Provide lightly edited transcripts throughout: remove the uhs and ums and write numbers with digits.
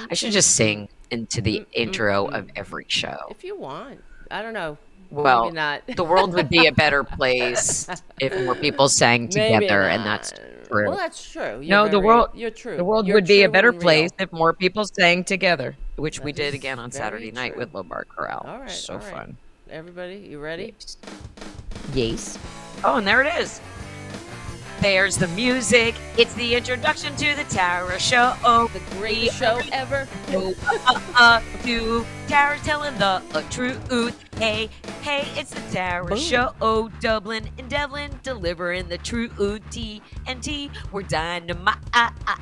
I should just sing into the intro of every show. If you want. I don't know. Maybe Well, not. the world would be a better place if more people sang Maybe together, and that's not. Well, true. that's true. No, You're the true. world You're would be a true better and place real. if more people sang together, which we That did is again on very Saturday night true. with Lobar Corral. All right, So all right. fun. Everybody, you ready? Yes. Yes. Oh, and there it is. There's the music. It's the introduction to the Tara Show. Oh, The greatest show ever. to Tara's telling the truth. Hey, hey, it's the Tara Boom. Show. Oh, Dublin and Devlin delivering the truth. TNT, we're dynamite.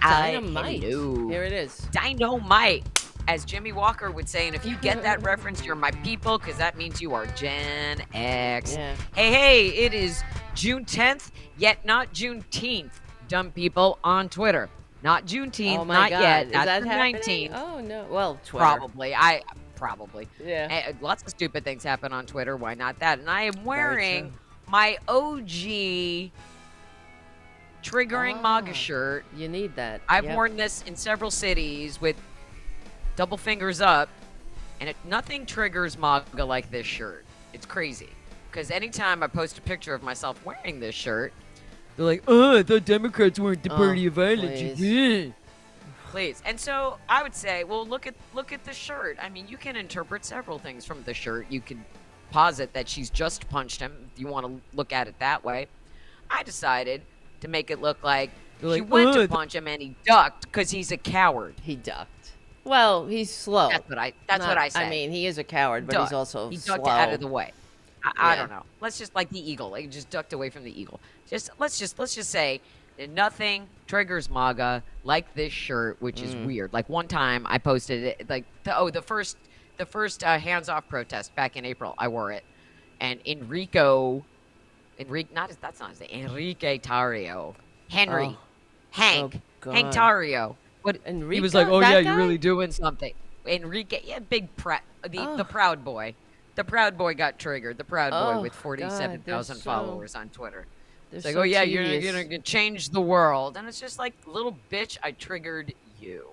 Dynamite. Hello. Here it is. Dynamite. As Jimmy Walker would say, and if you get that reference, you're my people, because that means you are Gen X. Yeah. Hey, it is June 10th, yet not Juneteenth, dumb people on Twitter. Not Juneteenth, Oh my not God. yet. Is That's that the happening? 19th. Oh no. Well, Twitter. Probably. Yeah. Lots of stupid things happen on Twitter. Why not that? And I am Very wearing true. my OG triggering MAGA shirt. You need that. I've Yep. worn this in several cities with double fingers up, and nothing triggers MAGA like this shirt. It's crazy. Because anytime I post a picture of myself wearing this shirt, they're like, oh, I thought Democrats weren't the party of violence. Please. And so I would say, well, look at the shirt. I mean, you can interpret several things from the shirt. You can posit that she's just punched him, if you want to look at it that way. I decided to make it look like she went to punch him and he ducked because he's a coward. He ducked. Well, he's slow. That's what I said. I mean, he is a coward, but he's also he slow. ducked out of the way. I Yeah. don't know. Let's just like the eagle. Like just ducked away from the eagle. Let's just say that nothing triggers MAGA like this shirt, which is weird. Like one time I posted it, like the first hands off protest back in April. I wore it, and Enrique Tario, Henry, Hank God. Tario. What he Enrico? was like, oh That yeah, guy? you're really doing something. Enrique, yeah, the proud boy. The Proud Boy got triggered. The Proud Boy Oh, with 47,000 God, followers on Twitter. They're It's like, so oh yeah, you're tedious. gonna change the world, and it's just like, little bitch, I triggered you.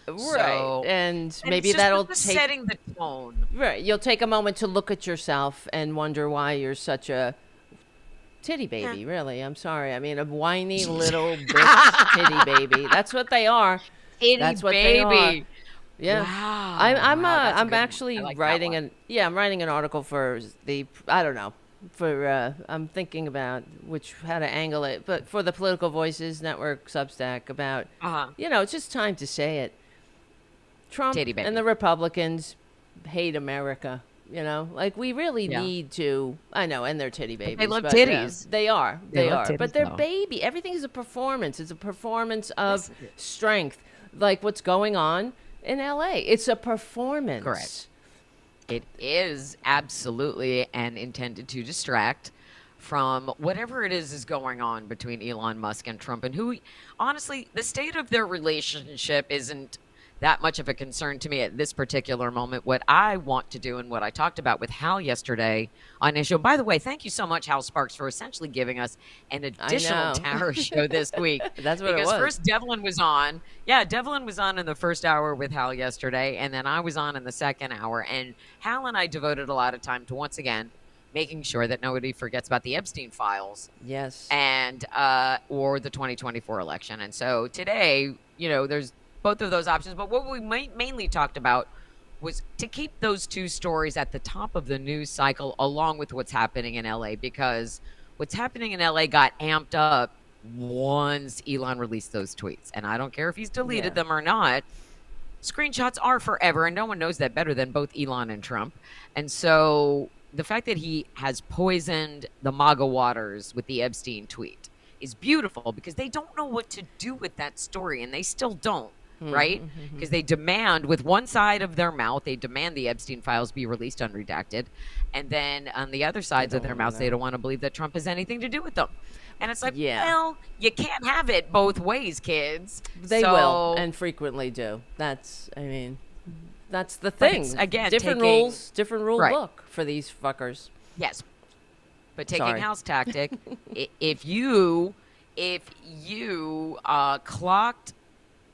Right, So, and it's maybe just that'll just take. setting the tone. Right, you'll take a moment to look at yourself and wonder why you're such a titty baby. Really, I'm sorry. I mean, a whiny little bitch titty baby. That's what they are. Itty That's what they are. baby. Yeah. Wow. I'm Wow, that's a I'm good one. actually I like that writing one. I'm writing an article for the I don't know for I'm thinking about how to angle it, but for the Political Voices Network Substack about Uh-huh. it's just time to say it. Trump Titty baby. and the Republicans hate America. Like we really Yeah. need to. I know, and they're titty babies. love but, yeah, titties. they are. They They love are. But titties, they're though. baby. Everything is a performance. It's a performance of Yes, it is. strength, like what's going on in LA. It's a performance. Correct. It is absolutely and intended to distract from whatever it is going on between Elon Musk and Trump, and who, honestly, the state of their relationship isn't that much of a concern to me at this particular moment. What I want to do and what I talked about with Hal yesterday on his show. By the way, thank you so much, Hal Sparks, for essentially giving us an additional know. Tower show this week. That's what it Because was. first Devlin was on. Yeah, Devlin was on in the first hour with Hal yesterday, and then I was on in the second hour. And Hal and I devoted a lot of time to, once again, making sure that nobody forgets about the Epstein files Yes. and or the 2024 election. And so today, there's both of those options. But what we mainly talked about was to keep those two stories at the top of the news cycle, along with what's happening in LA, because what's happening in LA got amped up once Elon released those tweets. And I don't care if he's deleted them or not. Screenshots are forever, and no one knows that better than both Elon and Trump. And so the fact that he has poisoned the MAGA waters with the Epstein tweet is beautiful, because they don't know what to do with that story, and they still don't. Right? Because they demand, with one side of their mouth, they demand the Epstein files be released unredacted. And then on the other sides of their mouths, they don't want to believe that Trump has anything to do with them. And it's like, well, you can't have it both ways, kids. They will, and frequently do. That's the thing. Again, different rules, different rule book for these fuckers. Yes. But taking Hal's tactic, if you clocked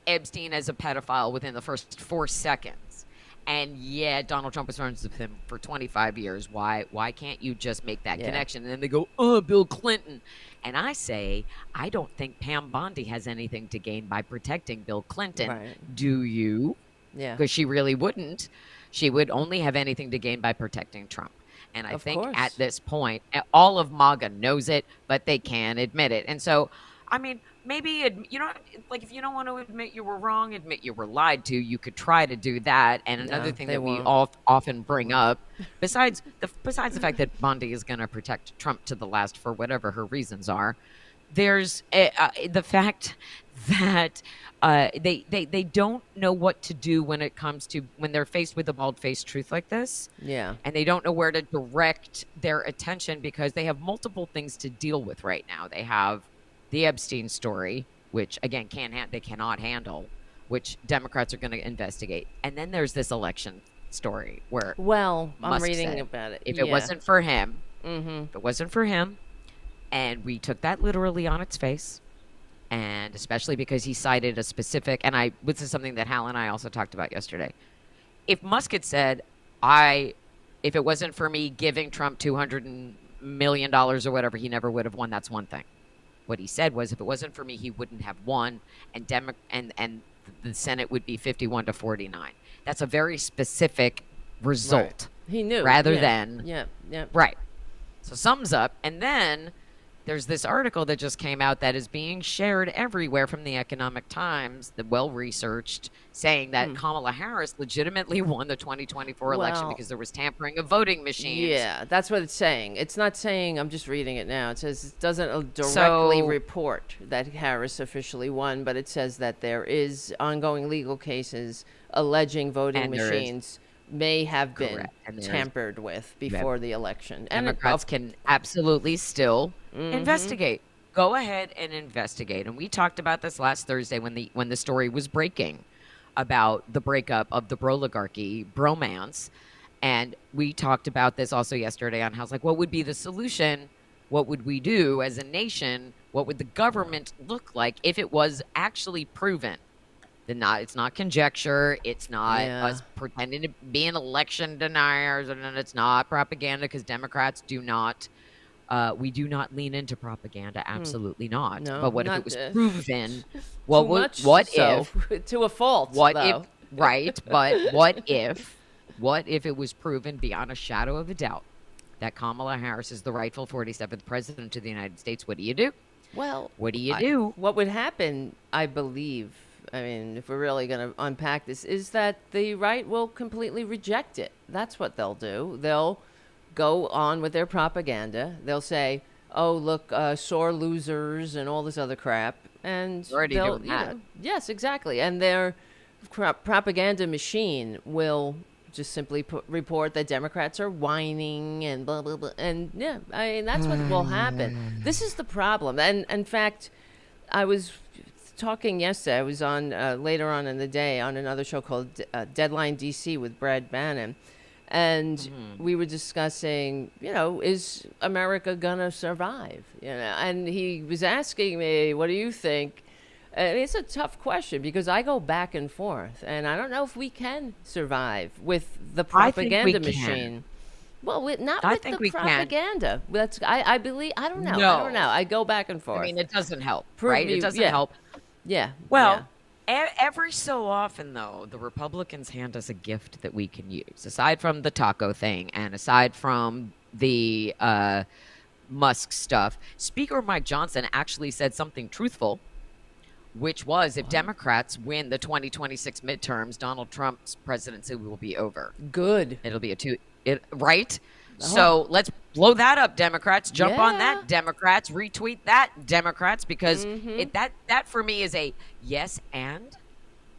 Epstein as a pedophile within the first 4 seconds. And yeah, Donald Trump was friends with him for 25 years. Why can't you just make that Yeah. connection? And then they go, oh, Bill Clinton. And I say, I don't think Pam Bondi has anything to gain by protecting Bill Clinton. Right. Do you? Yeah. Because she really wouldn't. She would only have anything to gain by protecting Trump. And I Of think at course. this point, all of MAGA knows it, but they can't admit it. And so, I mean, maybe, like if you don't want to admit you were wrong, admit you were lied to, you could try to do that. And another No, thing they that we won't. often bring up, besides the fact that Bondi is going to protect Trump to the last for whatever her reasons are, there's the fact that they don't know what to do when it comes to when they're faced with a bald-faced truth like this, Yeah. and they don't know where to direct their attention because they have multiple things to deal with right now. They have the Epstein story, which again they cannot handle, which Democrats are going to investigate, and then there's this election story where Well, I'm Musk reading said, about it. if Yeah. it wasn't for him, Mm-hmm. if it wasn't for him, and we took that literally on its face. And especially because he cited a specific, and this is something that Hal and I also talked about yesterday. If Musk had said, if it wasn't for me giving Trump $200 million or whatever, he never would have won. That's one thing. What he said was, if it wasn't for me, he wouldn't have won, and the Senate would be 51-49. That's a very specific result. Right. He knew. Rather Yeah. than Yeah. Yeah. right. So sums up, and then there's this article that just came out that is being shared everywhere from the Economic Times, the well-researched, saying that Kamala Harris legitimately won the 2024 election Well, because there was tampering of voting machines. Yeah, that's what it's saying. It's not saying, I'm just reading it now. It says it doesn't directly So- report that Harris officially won, but it says that there is ongoing legal cases alleging voting And there is- machines may have been Correct. And there is- tampered with before the election. And Democrats can absolutely still investigate. Go ahead and investigate. And we talked about this last Thursday when the story was breaking about the breakup of the broligarchy bromance. And we talked about this also yesterday on how it's like, what would be the solution? What would we do as a nation? What would the government look like if it was actually proven? It's not conjecture. It's not Yeah. us pretending to be an election deniers, and it's not propaganda because Democrats do not. We do not lean into propaganda. Absolutely not. No, But what if not, it was proven? What too would? much What so, if? to a fault, What though. if? Right. But what if? What if it was proven beyond a shadow of a doubt that Kamala Harris is the rightful 47th president of the United States? What do you do? Well, What do you do? What would happen, I believe, I mean, if we're really going to unpack this, is that the right will completely reject it. That's what they'll do. They'll go on with their propaganda. They'll say, oh, look, sore losers and all this other crap. And They're already they'll, doing that. yes, exactly. And their propaganda machine will just simply report that Democrats are whining and blah, blah, blah. And yeah, I mean, that's what will happen. This is the problem. And in fact, I was talking yesterday. I was on later on in the day on another show called Deadline DC with Brad Bannon, and we were discussing, is America gonna survive? And he was asking me, "What do you think?" And it's a tough question because I go back and forth, and I don't know if we can survive with the I think we propaganda can. machine. Well, not I with think the we can. propaganda. I believe. I don't know. I No. don't know. I go back and forth. I mean, it doesn't help, Prove right? me- It doesn't yeah. help. Yeah. Well, every so often, though, the Republicans hand us a gift that we can use. Aside from the taco thing and aside from the Musk stuff, Speaker Mike Johnson actually said something truthful, which was if Democrats win the 2026 midterms, Donald Trump's presidency will be over. Good. It'll be right? So let's blow that up, Democrats. Jump on Yeah. that, Democrats. Retweet that, Democrats, because that for me is a yes and.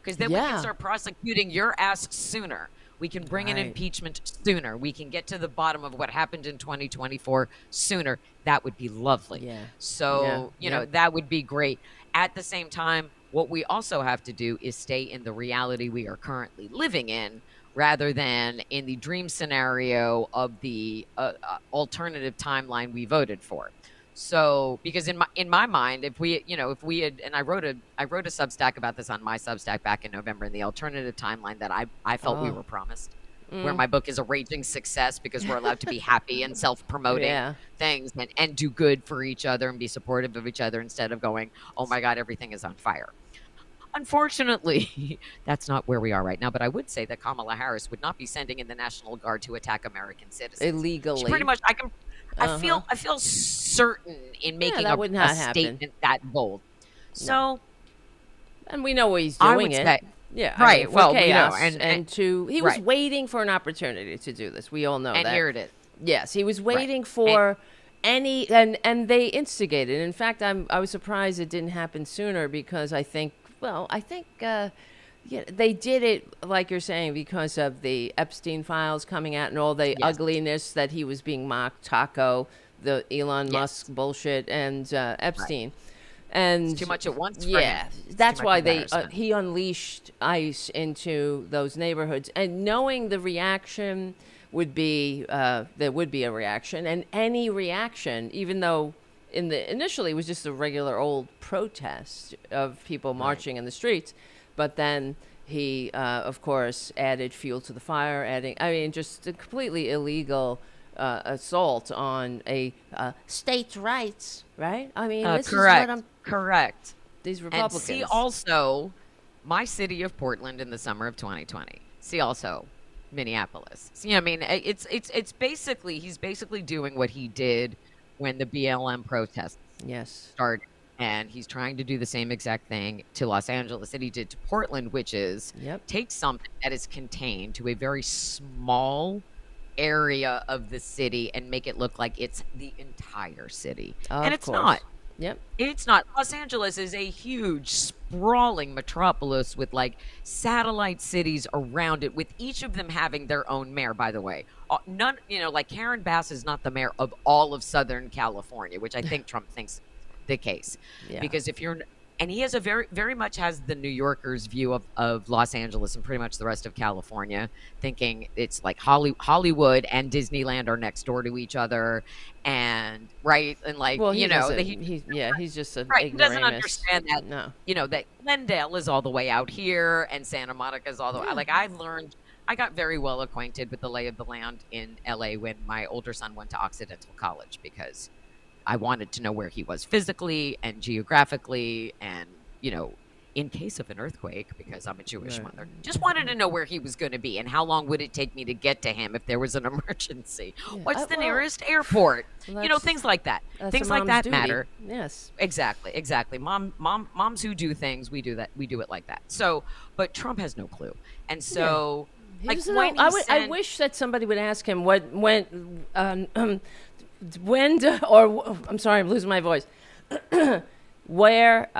Because then we Yeah. can start prosecuting your ass sooner. We can bring an Right. impeachment sooner. We can get to the bottom of what happened in 2024 sooner. That would be lovely. Yeah. So, Yeah. that would be great. At the same time, what we also have to do is stay in the reality we are currently living in rather than in the dream scenario of the alternative timeline we voted for. So, because in my mind, if we had, and I wrote a Substack about this on my Substack back in November, in the alternative timeline that I felt we Oh. were promised, where my book is a raging success because we're allowed to be happy and self-promoting Yeah. things and do good for each other and be supportive of each other instead of going, oh my God, everything is on fire. Unfortunately, that's not where we are right now. But I would say that Kamala Harris would not be sending in the National Guard to attack American citizens. She pretty Illegally. much, Uh-huh. I feel certain in Yeah, making that would a not happen. statement that bold. No. So And we know why he's I doing would it. say, Yeah, I mean, right. for Well, we know, chaos and he was right, waiting for an opportunity to do this. We all know and that. here it is. Yes, he was Right, waiting and for and they instigated. In fact, I was surprised it didn't happen sooner because I think yeah, they did it like you're saying because of the Epstein files coming out and all the yes, ugliness that he was being mocked, Taco, the Elon Musk yes, bullshit, and right. Epstein. It's too And much at once for him. yeah, It's too that's much why embarrassment. he unleashed ICE into those neighborhoods, and knowing the reaction would be there would be a reaction, and any reaction, even though initially it was just a regular old protest of people Right. marching in the streets, but then he of course added fuel to the fire, adding just a completely illegal assault on a states' rights, right? I mean, this is what Correct. I'm. Correct. These And see Republicans. also my city of Portland in the summer of 2020. See also Minneapolis. See, I mean, it's basically he's basically doing what he did when the BLM protests Yes. started, and he's trying to do the same exact thing to Los Angeles that he did to Portland, which is Yep. take something that is contained to a very small area of the city and make it look like it's the entire city, and Of it's not. course. Yep. It's not. Los Angeles is a huge, sprawling metropolis with like satellite cities around it, with each of them having their own mayor, by the way. None, like Karen Bass is not the mayor of all of Southern California, which I think Trump thinks the case. Yeah. Because and he has a very much has the New Yorkers' view of Los Angeles and pretty much the rest of California, thinking it's like Hollywood and Disneyland are next door to each other, and right, and like Well, he that doesn't. He's just an right, he doesn't ignoramus. understand that, No. that Glendale is all the way out here and Santa Monica is all the way. Yeah. Like I got very well acquainted with the lay of the land in LA when my older son went to Occidental College because I wanted to know where he was physically and geographically and, in case of an earthquake, because I'm a Jewish Right. mother, just wanted to know where he was going to be and how long would it take me to get to him if there was an emergency. Yeah. What's the Well, nearest airport? that's Things like that. that's a Things like mom's that duty. matter. Yes. Exactly, exactly. Moms who do things, we do that. We do it like that. So, but Trump has no clue, and Yeah. so He like doesn't know. when he I sent, wish that somebody would ask him or I'm sorry, I'm losing my voice. What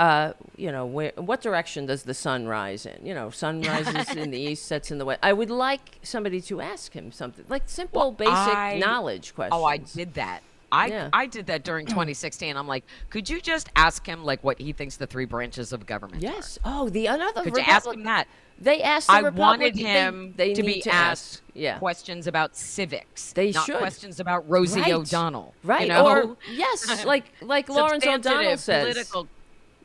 direction does the sun rise in? Sun rises in the east, sets in the west. I would like somebody to ask him something like simple, basic knowledge questions. oh, I did that. I Yeah. I did that during 2016. I'm like, could you just ask him like what he thinks the three branches of government are? Yes. Oh, the another Could you ask him that? They asked the I Republic. wanted him they to need be to asked ask. Yeah. questions about civics, They not should. questions about Rosie Right. O'Donnell. Right. Or yes, like Lawrence O'Donnell Substantive, says. political.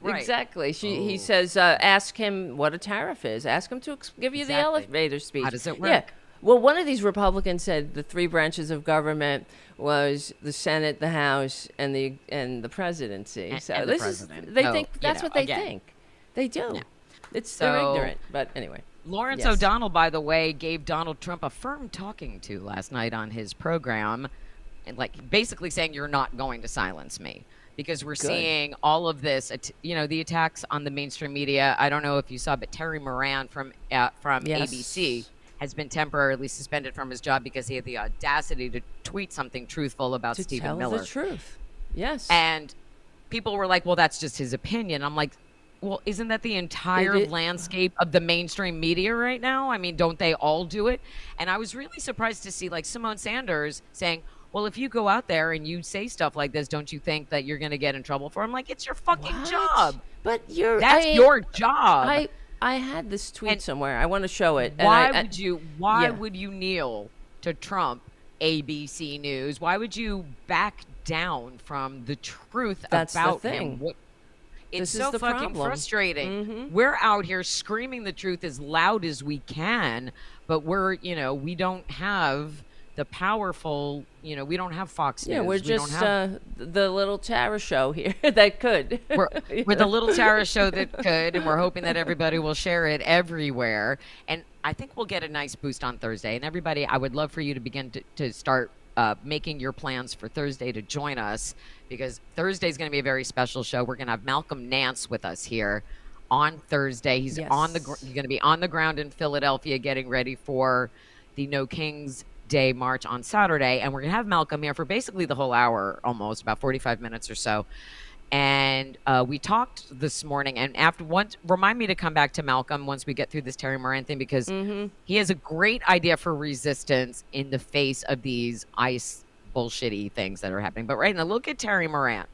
Right. Exactly. He Oh. says, ask him what a tariff is. Ask him to give you the Exactly. elevator speech. How does it Yeah. work? Well, one of these Republicans said the three branches of government was the Senate, the House, and the presidency. And- So and the this president. is they So, think that's what they again. think. They do. Yeah. They're So- ignorant. But anyway. Lawrence Yes. O'Donnell, by the way, gave Donald Trump a firm talking to last night on his program, and like basically saying, "You're not going to silence me," because we're Good. seeing all of this. The attacks on the mainstream media. I don't know if you saw, but Terry Moran from Yes. ABC has been temporarily suspended from his job because he had the audacity to tweet something truthful about To Stephen tell Miller. the truth. Yes. And people were like, well, that's just his opinion. I'm like, well, isn't that the entire It i- landscape of the mainstream media right now? I mean, don't they all do it? And I was really surprised to see like Simone Sanders saying, well, if you go out there and you say stuff like this, don't you think that you're going to get in trouble for it? I'm like, it's your fucking What? job. But That's your job. I had this tweet And somewhere. I want to show it. And Why I- why yeah. would you kneel to Trump, ABC News? Why would you back down from the truth That's the about thing. him. It's This is so the fucking problem. frustrating. We're out here screaming the truth as loud as we can, but we don't have the powerful, we don't have Fox News. Yeah, we're We don't just have, the little Tara show here that could. we're the little Tara show that could, and we're hoping that everybody will share it everywhere. And I think we'll get a nice boost on Thursday. And everybody, I would love for you to begin to start making your plans for Thursday to join us, because Thursday is going to be a very special show. We're going to have Malcolm Nance with us here on Thursday. He's Yes. he's going to be on the ground in Philadelphia getting ready for the No Kings Day March on Saturday, and we're going to have Malcolm here for basically the whole hour, almost about 45 minutes or so. And we talked this morning, and remind me to come back to Malcolm once we get through this Terry Moran thing, because he has a great idea for resistance in the face of these ICE bullshitty things that are happening. But right now, look at Terry Moran.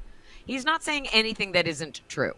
He's not saying anything that isn't true.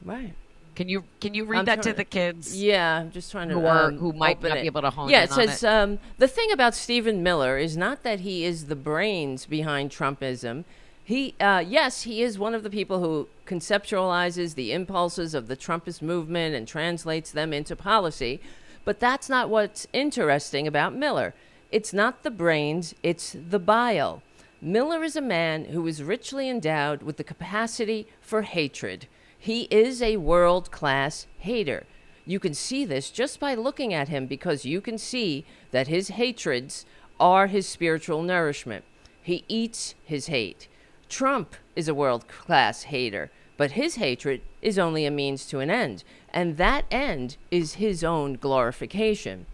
Right. Can you read that to the kids? Yeah, I'm just trying to who might not be able to hone Yeah, in it says the thing about Stephen Miller is not that he is the brains behind Trumpism. Yes, he is one of the people who conceptualizes the impulses of the Trumpist movement and translates them into policy. But that's not what's interesting about Miller. It's not the brains, it's the bile. Miller is a man who is richly endowed with the capacity for hatred. He is a world-class hater. You can see this just by looking at him, because you can see that his hatreds are his spiritual nourishment. He eats his hate. Trump is a world-class hater, but his hatred is only a means to an end, and that end is his own glorification.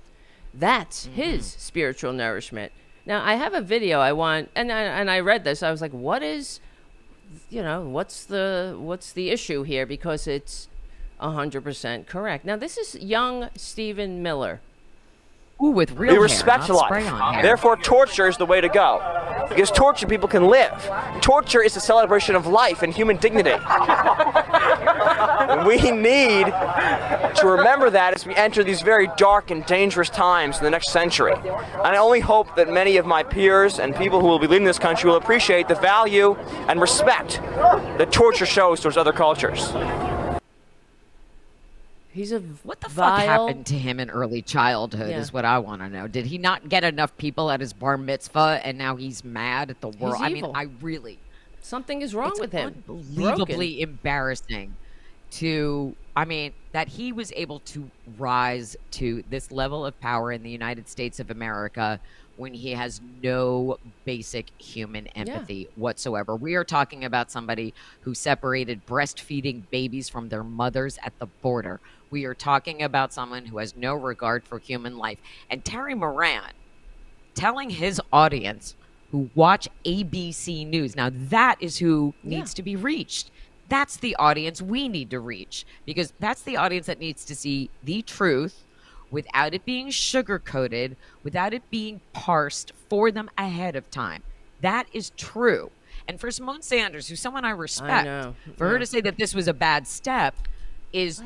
That's his spiritual nourishment. Now, I have a video I want, and I read this. I was like, what's the issue here? Because it's 100% correct. Now, this is young Stephen Miller. Ooh, with real We hair, respect not life. spray-on hair. Therefore, torture is the way to go. Because torture people can live. Torture is a celebration of life and human dignity. We need to remember that as we enter these very dark and dangerous times in the next century. And I only hope that many of my peers and people who will be leading this country will appreciate the value and respect that torture shows towards other cultures. He's a What the vile, fuck happened to him in early childhood Yeah. is what I want to know. Did he not get enough people at his bar mitzvah and now he's mad at the world? I mean, evil. Something is wrong it's with him. unbelievably embarrassing that he was able to rise to this level of power in the United States of America when he has no basic human empathy whatsoever. We are talking about somebody who separated breastfeeding babies from their mothers at the border. We are talking about someone who has no regard for human life. And Terry Moran telling his audience who watch ABC News, now that is who needs to be reached. That's the audience we need to reach, because that's the audience that needs to see the truth without it being sugar-coated, without it being parsed for them ahead of time. That is true. And for Simone Sanders, who's someone I respect, for her to say that this was a bad step is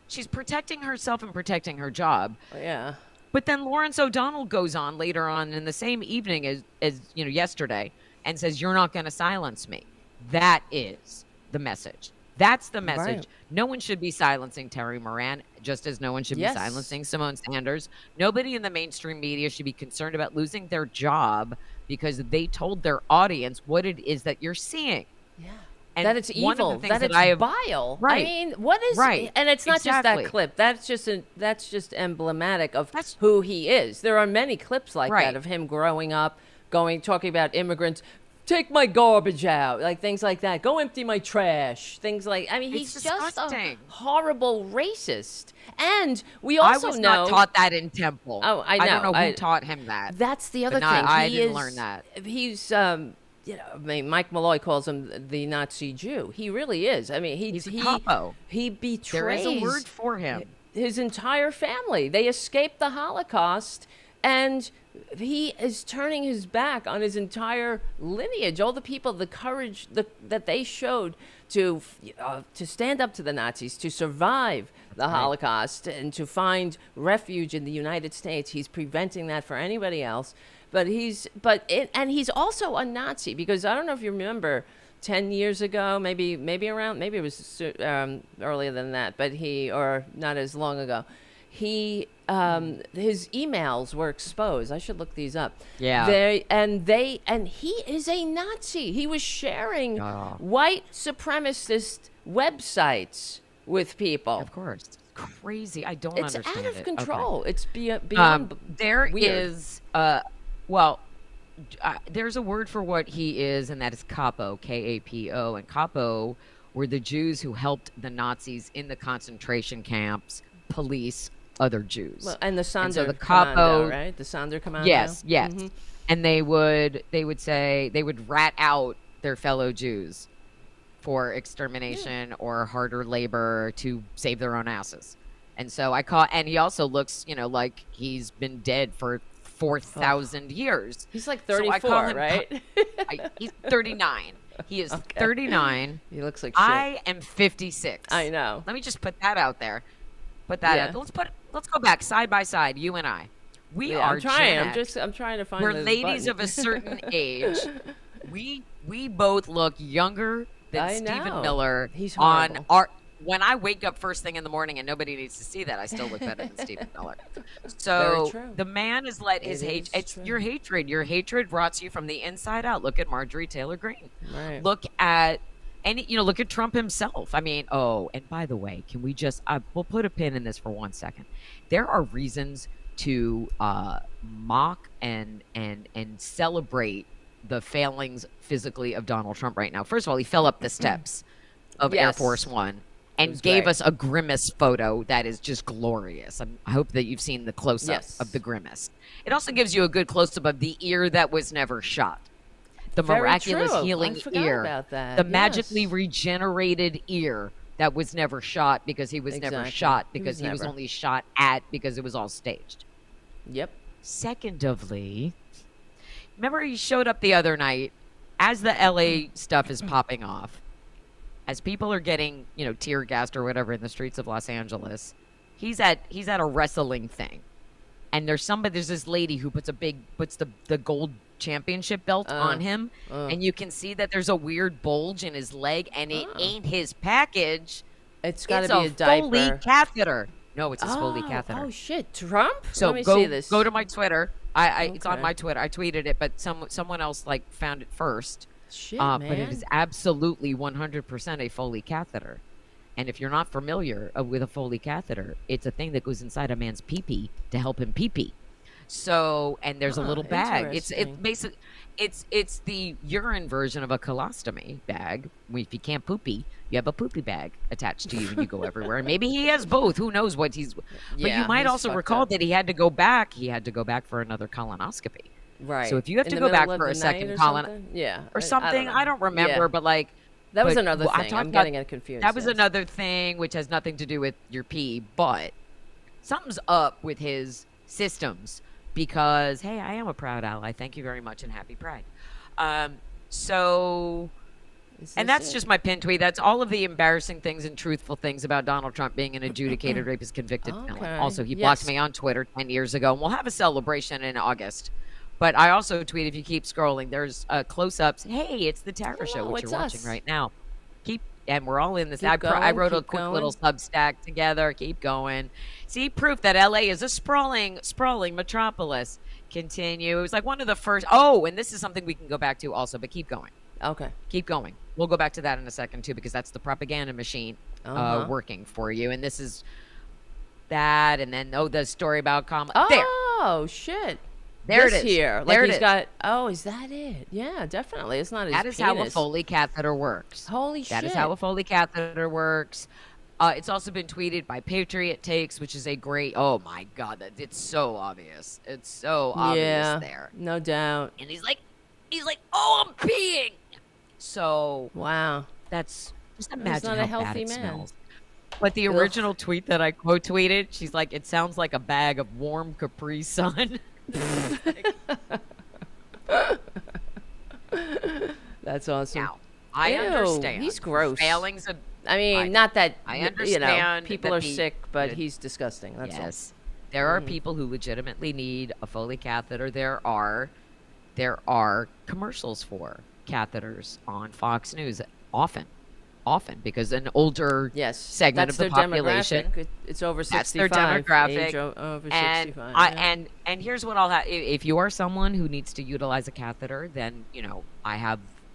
she's protecting herself and protecting her job. Yeah. But then Lawrence O'Donnell goes on later on in the same evening as yesterday and says, "You're not going to silence me." That is the message. That's the message. Right. No one should be silencing Terry Moran, just as no one should be silencing Simone Sanders. Nobody in the mainstream media should be concerned about losing their job because they told their audience what it is that you're seeing. Yeah. And that it's evil, that it's vile. Right. I mean, what is and it's not just that clip. That's just emblematic of who he is. There are many clips like that of him growing up, talking about immigrants. Take my garbage out, like things like that. Go empty my trash. Things like, I mean, he's just a horrible racist. And we also I was not taught that in Temple. Oh, I know. I don't know who taught him that. That's the other thing. I didn't learn that. He's, I mean, Mike Malloy calls him the Nazi Jew. He really is. I mean, he's a capo. He betrays. There is a word for him. His entire family. They escaped the Holocaust, and he is turning his back on his entire lineage. All the people, the courage that they showed to stand up to the Nazis, to survive the Holocaust, and to find refuge in the United States. He's preventing that for anybody else. And he's also a Nazi, because I don't know if you remember 10 years ago, maybe it was earlier than that, but or not as long ago, his emails were exposed. I should look these up. Yeah. And he is a Nazi. He was sharing white supremacist websites with people. Of course. It's crazy. I don't It's understand out of it. control. Okay. It's beyond There weird. is there's a word for what he is, and that is capo, Kapo. And capo were the Jews who helped the Nazis in the concentration camps police other Jews. Well, and the Sonder so the Commando, capo, right? The Sonder Commando. yes. Mm-hmm. And they would say they would rat out their fellow Jews for extermination or harder labor to save their own asses. And so and he also looks, like he's been dead for 4,000 years. He's like So 34, I call him, right? He's 39. He is 39. He looks like shit. I am 56. I know. Let me just put that out there. Put that out. Let's go back side by side, you and I. We are I'm trying. Gen X. I'm trying to find. We're the ladies button. of a certain age. We both look younger than I Stephen know. Miller. He's on horrible. when I wake up first thing in the morning, and nobody needs to see that, I still look better than Stephen Miller. Very So true. the man has let his hate. It's true. your hatred. Your hatred rots you from the inside out. Look at Marjorie Taylor Greene. Right. Look at look at Trump himself. I mean, and by the way, can we just we'll put a pin in this for 1 second. There are reasons to mock and celebrate the failings physically of Donald Trump right now. First of all, he fell up the steps of Air Yes. Force One and was gave great. us a grimace photo that is just glorious. I hope that you've seen the close-up Yes. of the grimace. It also gives you a good close-up of the ear that was never shot. The Very miraculous true. healing I forgot ear. about that. The magically Yes. regenerated ear that was never shot because he was never Exactly. shot He because was he was never. only shot at because it was all staged. Yep. Secondly, remember he showed up the other night as the LA stuff is popping off, as people are getting, tear gassed or whatever in the streets of Los Angeles. He's at a wrestling thing. And there's this lady who puts the gold championship belt on him, and you can see that there's a weird bulge in his leg, and it ain't his package. It's got to It's be a diaper. Foley catheter. No, it's his Foley catheter. Oh shit, Trump! So Let me go see this. go to my Twitter. It's on Okay. my Twitter. I tweeted it, but someone else found it first. Shit, man. But it is absolutely 100% a Foley catheter. And if you're not familiar with a Foley catheter, it's a thing that goes inside a man's pee-pee to help him pee-pee. So, and there's a little bag. It's basically it's the urine version of a colostomy bag. If you can't poopy, you have a poopy bag attached to you when you go everywhere. And maybe he has both. Who knows what he's? But Yeah, you might he's also fucked recall up. that he had to go back. He had to go back for another colonoscopy. Right. So if you have In to the go back middle of for a the second night or colon something? Yeah, or something, I don't remember, Yeah. but That was but another I thing. talked I'm about- getting it confused. That was yes. another thing which has nothing to do with your pee, but something's up with his systems because, hey, I am a proud ally. Thank you very much and happy Pride. So, Is and this that's it? just my pin tweet. That's all of the embarrassing things and truthful things about Donald Trump being an adjudicated rapist convicted felon. Okay. Also, he blocked Yes. me on Twitter 10 years ago, and we'll have a celebration in August. But I also tweet, if you keep scrolling, there's close-ups. Hey, it's the Tara Show, Hello, which it's you're watching us. right now. And we're all in this. Keep I going, wrote a keep quick going. little Substack together. Keep going. See, proof that LA is a sprawling metropolis. Continue. It was like one of the first. Oh, and this is something we can go back to also, but keep going. Okay. Keep going. We'll go back to that in a second too, because that's the propaganda machine working for you. And this is that, and then the story about Kamala. There. Oh shit. There This it is. Here. Like There it he's is. got. Oh, is that it? Yeah, definitely. It's not his That is how a penis. Foley catheter works. Holy shit. That is how a Foley catheter works. It's also been tweeted by Patriot Takes, which is a great. Oh my god, it's so obvious. It's so obvious there. No doubt. And he's like, oh, I'm peeing. So Wow. that's just imagine not how a healthy bad it man. smells. But the original tweet that I quote tweeted, she's like, it sounds like a bag of warm Capri Sun. That's awesome. Now, I Ew, understand. he's gross. Failings of I mean, I- not that I you know understand people that are the- sick, but that- he's disgusting. That's all. yes. There are people who legitimately need a Foley catheter. There are there are commercials for catheters on Fox News often because an older Yes, segment that's of the their population, demographic. It's over that's their 65. demographic. Age over And 65. I yeah. and here's what I'll have. If you are someone who needs to utilize a catheter, then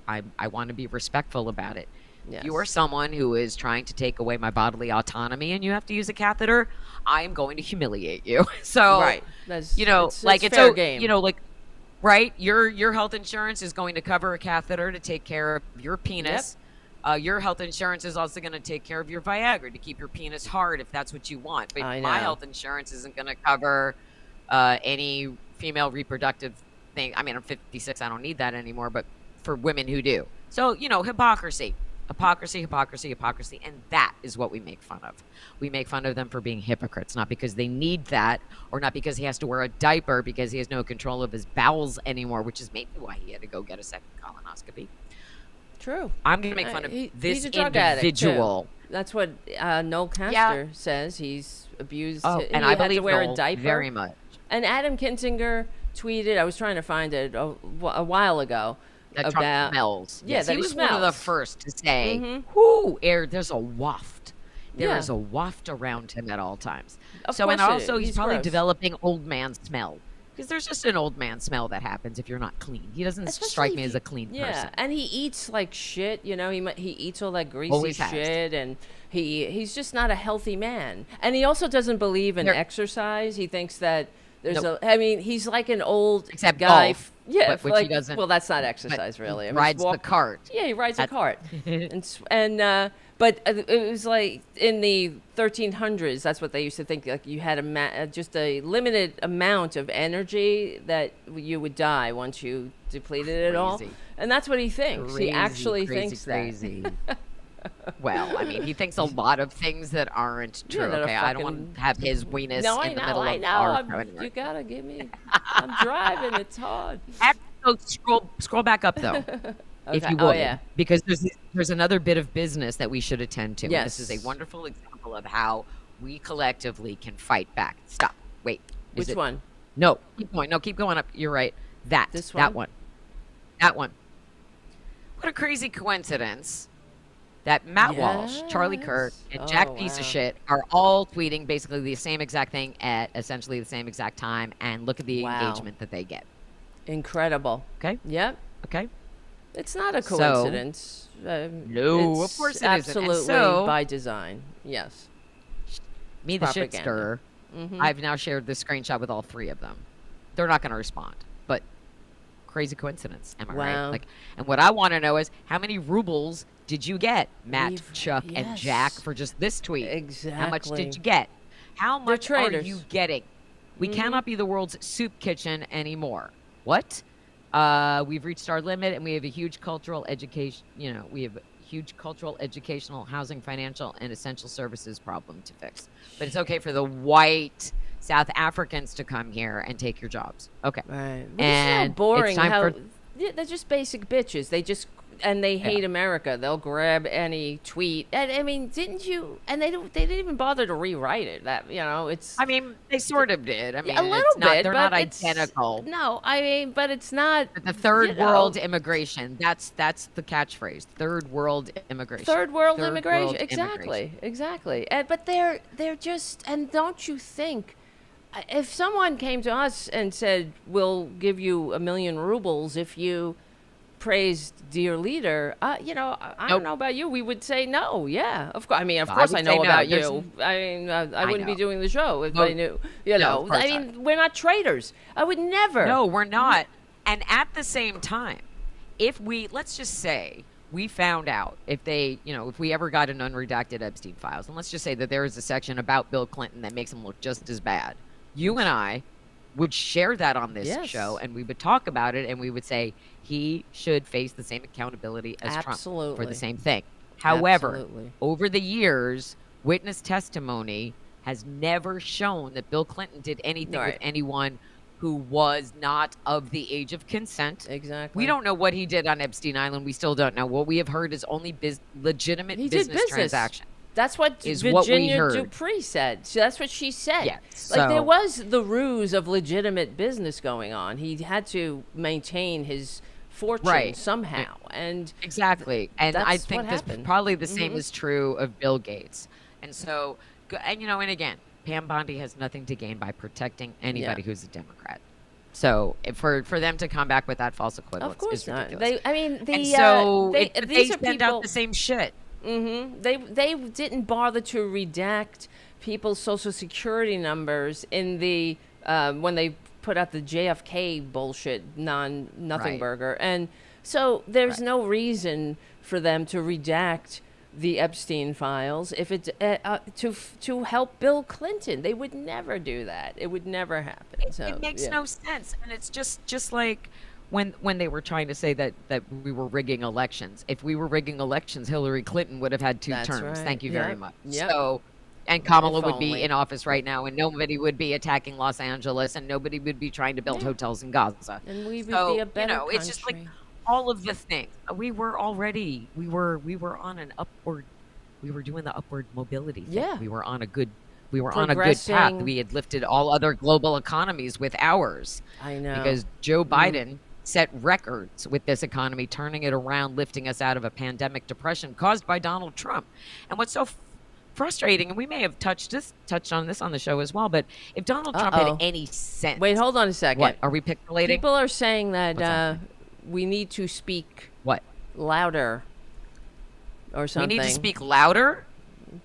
I want to be respectful about it. If you are Yes. someone who is trying to take away my bodily autonomy and you have to use a catheter, I am going to humiliate you. So Right. That's like it's fair so game. like right, your health insurance is going to cover a catheter to take care of your penis. Your health insurance is also going to take care of your Viagra to keep your penis hard if that's what you want. But I my know. health insurance isn't going to cover any female reproductive thing. I mean, I'm 56. I don't need that anymore. But for women who do. So, hypocrisy. Hypocrisy, hypocrisy, hypocrisy. And that is what we make fun of. We make fun of them for being hypocrites, not because they need that or not because he has to wear a diaper because he has no control of his bowels anymore, which is maybe why he had to go get a second colonoscopy. True. I'm going to make fun of this he's a drug addict, too. individual. That's what Noel Castor says. He's abused. Oh, he and I had believe to wear Noel a diaper very much. And Adam Kinzinger tweeted. I was trying to find it a while ago. That Trump smells. Yeah, yes, that he he was one of the smells. first to say, Mhm. air, there's a waft. There Yeah. is a waft around him at all times. Of So, and course it also is. he's He's probably gross. developing old man smell. Because there's just an old man smell that happens if you're not clean. He doesn't Especially strike if me as he- a clean Yeah, person. and he eats like shit. He eats all that greasy Always has. shit, and he's just not a healthy man. And he also doesn't believe in There- exercise. He thinks that there's Nope. I mean, he's like an old Except guy. golf, Yeah, which like, he doesn't. Well, that's not but exercise, he really. I mean, rides just the cart. Yeah, he rides a That's- cart, but it was like in the 1300s. That's what they used to think. Like you had just a limited amount of energy that you would die once you depleted it all, Crazy. and that's what he thinks. He actually crazy, thinks crazy. Well, I mean, he thinks a lot of things that aren't Yeah, true. that are Okay, I don't fucking- want to have his weenus No, I in the know, middle I of know. our show anyway. You gotta give me. I'm driving. It's hard. So scroll back up though, if Okay. you Oh, would, yeah. because there's another bit of business that we should attend to. And Yes. this is a wonderful example of how we collectively can fight back. Stop. Wait. Is Which it- one? No, keep going. No, keep going up. You're right. That. This That one? one. That one. What a crazy coincidence that Matt Walsh, Charlie Kirk, and Yes. Jack Oh, Piece wow. of Shit are all tweeting basically the same exact thing at essentially the same exact time, and look at the Wow. engagement that they get. Incredible. Okay. Yep. Okay. It's not a So- coincidence. No, It's of course it isn't. And absolutely so- by design. Yes. Me, the shit Propaganda. stirrer. I've now shared this screenshot with all three of them. They're not going to respond, but crazy coincidence. Am I right? Wow. Like, and what I want to know is how many rubles did you get, Matt, We've- Chuck, and yes. Jack, for just this tweet? How much Exactly. did you get? How much are traitors. you getting? We Mm-hmm. cannot be the world's soup kitchen anymore. What? We've reached our limit, and we have a huge cultural education. We have a huge cultural, educational, housing, financial, and essential services problem to fix. But it's okay for the white South Africans to come here and take your jobs. Okay. Right. But And isn't that boring? it's time How for- yeah, they're just basic bitches. They hate America. They'll grab any tweet. And I mean, didn't you? And they didn't even bother to rewrite it. It's I mean, they sort of did. I mean, a little it's not, bit. they're but not it's- identical. No, I mean, but it's not. But the third you know, world immigration. That's the catchphrase. Third world immigration. Third world Third immigration. world Exactly. immigration. Exactly. But they're just. And don't you think? If someone came to us and said, "We'll give you 1,000,000 rubles if you praise dear leader," I Nope. don't know about you. We would say no. Yeah, of course. I mean, of I course, would I know say no. about There's- you. I mean, I wouldn't be know. doing the show if No. I knew. No, of course I mean, we're not traitors. I would never. No, we're not. And at the same time, let's just say we found out if we ever got an unredacted Epstein files, and let's just say that there is a section about Bill Clinton that makes him look just as bad, you and I would share that on this Yes. show, and we would talk about it, and we would say he should face the same accountability as Trump for Absolutely. the same thing. However, Absolutely. over the years, witness testimony has never shown that Bill Clinton did anything with Right. anyone who was not of the age of consent. Exactly. We don't know what he did on Epstein Island. We still don't know. What we have heard is only legitimate He did business business. transaction. That's what is what we Virginia heard. Dupree said. So that's what she said. Yeah, Like there so- was the ruse of legitimate business going on. He had to maintain his fortune Right. somehow, and Exactly. And I that's think what this happened. probably the same is true of Bill Gates. And so, and and again, Pam Bondi has nothing to gain by protecting anybody who's a Democrat. So for them to come back with that false equivalence of course is not. ridiculous. The and so they they are send people. out the same shit. They didn't bother to redact people's social security numbers in the when they put out the JFK bullshit nothing Right. burger, and so there's no reason for them to redact the Epstein files if it's to help Bill Clinton. They would never do that. It would never happen. So It makes no sense, and it's just like when they were trying to say that we were rigging elections. If we were rigging elections, Hillary Clinton would have had 2 That's terms. right. Thank you very Yep. much. Yep. So, and Kamala If would only. be in office right now, and nobody would be attacking Los Angeles, and nobody would be trying to build hotels in Gaza. And we would So, be a better it's just like country. all of the things. We were on an upward. We were doing the upward mobility thing. Yeah. We were on a good path. Progressing. We had lifted all other global economies with ours. I know. Because Joe Biden set records with this economy, turning it around, lifting us out of a pandemic depression caused by Donald Trump. And what's so frustrating, and we may have touched on this on the show as well, but if Donald Trump Uh-oh. had any sense, Wait, hold on a second. what are we pixelating? People are saying that What's happening? we need to speak What louder or we something. need to speak louder.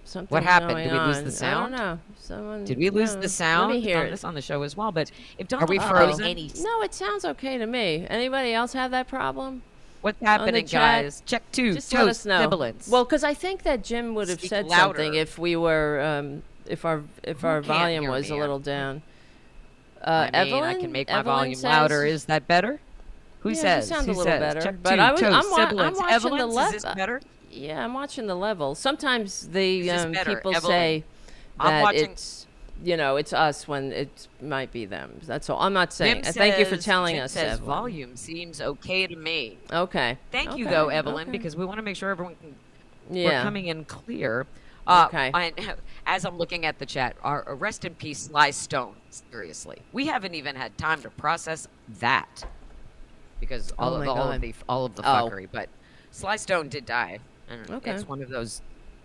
Something's What happened? going Did we lose on. the sound? I don't know. Someone. Did we lose no. the sound? Let me hear on it. this on the show as well. But if Donald we Trump had frozen? any, No, it sounds okay to me. Anybody else have that problem? what's happening, chat, guys? Check 2. Just let us Toast, know. sibilance. Well, because I think that Jim would have Speak said louder. something if we were if our can't volume hear was me? a little down. I mean, Evelyn, I can make my Evelyn volume says- louder. Is that better? Who Yeah, says? you sound Who a little says? better. Check But 2. I was- Toast, I'm watching sibilance. the Evelyn, is this left- better? Yeah, I'm watching the level. Sometimes the Is this better? people Evelyn, say I'm that watching- it's it's us when it might be them. That's all. I'm not saying. Jim Thank you for says- telling Jim us. says Evelyn. volume seems okay to me. Okay. Thank you, Okay, though, Evelyn, okay. because we want to make sure everyone can. Yeah. We're coming in clear. Okay. And as I'm looking at the chat, rest in peace, Sly Stone. Seriously, we haven't even had time to process that because all Oh my of God. the Oh. fuckery. But Sly Stone did die. And Okay. It's one of those.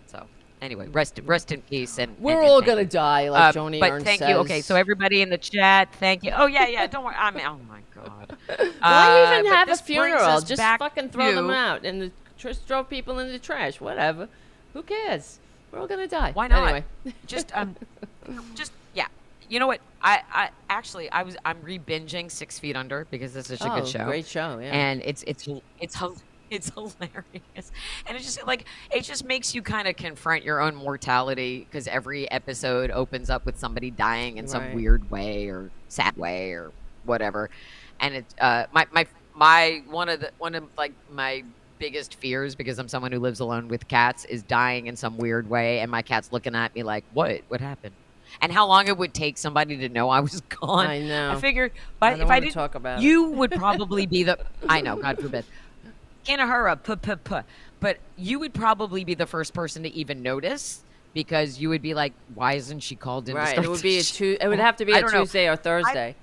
So anyway, rest in peace. And We're and all thank gonna you. die, like Joni But Ernst thank says. you. Okay, so everybody in the chat, thank you. Oh yeah. Don't worry. I mean, oh my God. Why even but have a this brings funeral? us Just back fucking throw them to- out and just throw people in the trash. Whatever. Who cares? We're all gonna die. Why not? Anyway. Just yeah. You know what? I'm re-binging 6 Feet Under because this is such a good show. Great show. Yeah. And it's hilarious, and it's just like it just makes you kind of confront your own mortality because every episode opens up with somebody dying in some Right. weird way or sad way or whatever, and it's my one of like my biggest fears because I'm someone who lives alone with cats is dying in some weird way, and my cat's looking at me like, what happened? And how long it would take somebody to know I was gone. I know. I figured, I but don't if I wanna didn't talk about it. you would probably be the. I know, God forbid. In a hurry, but you would probably be the first person to even notice because you would be like, "Why isn't she called in?" to Right. start It would the be a show?" It would have to be I a don't know. Tuesday or Thursday.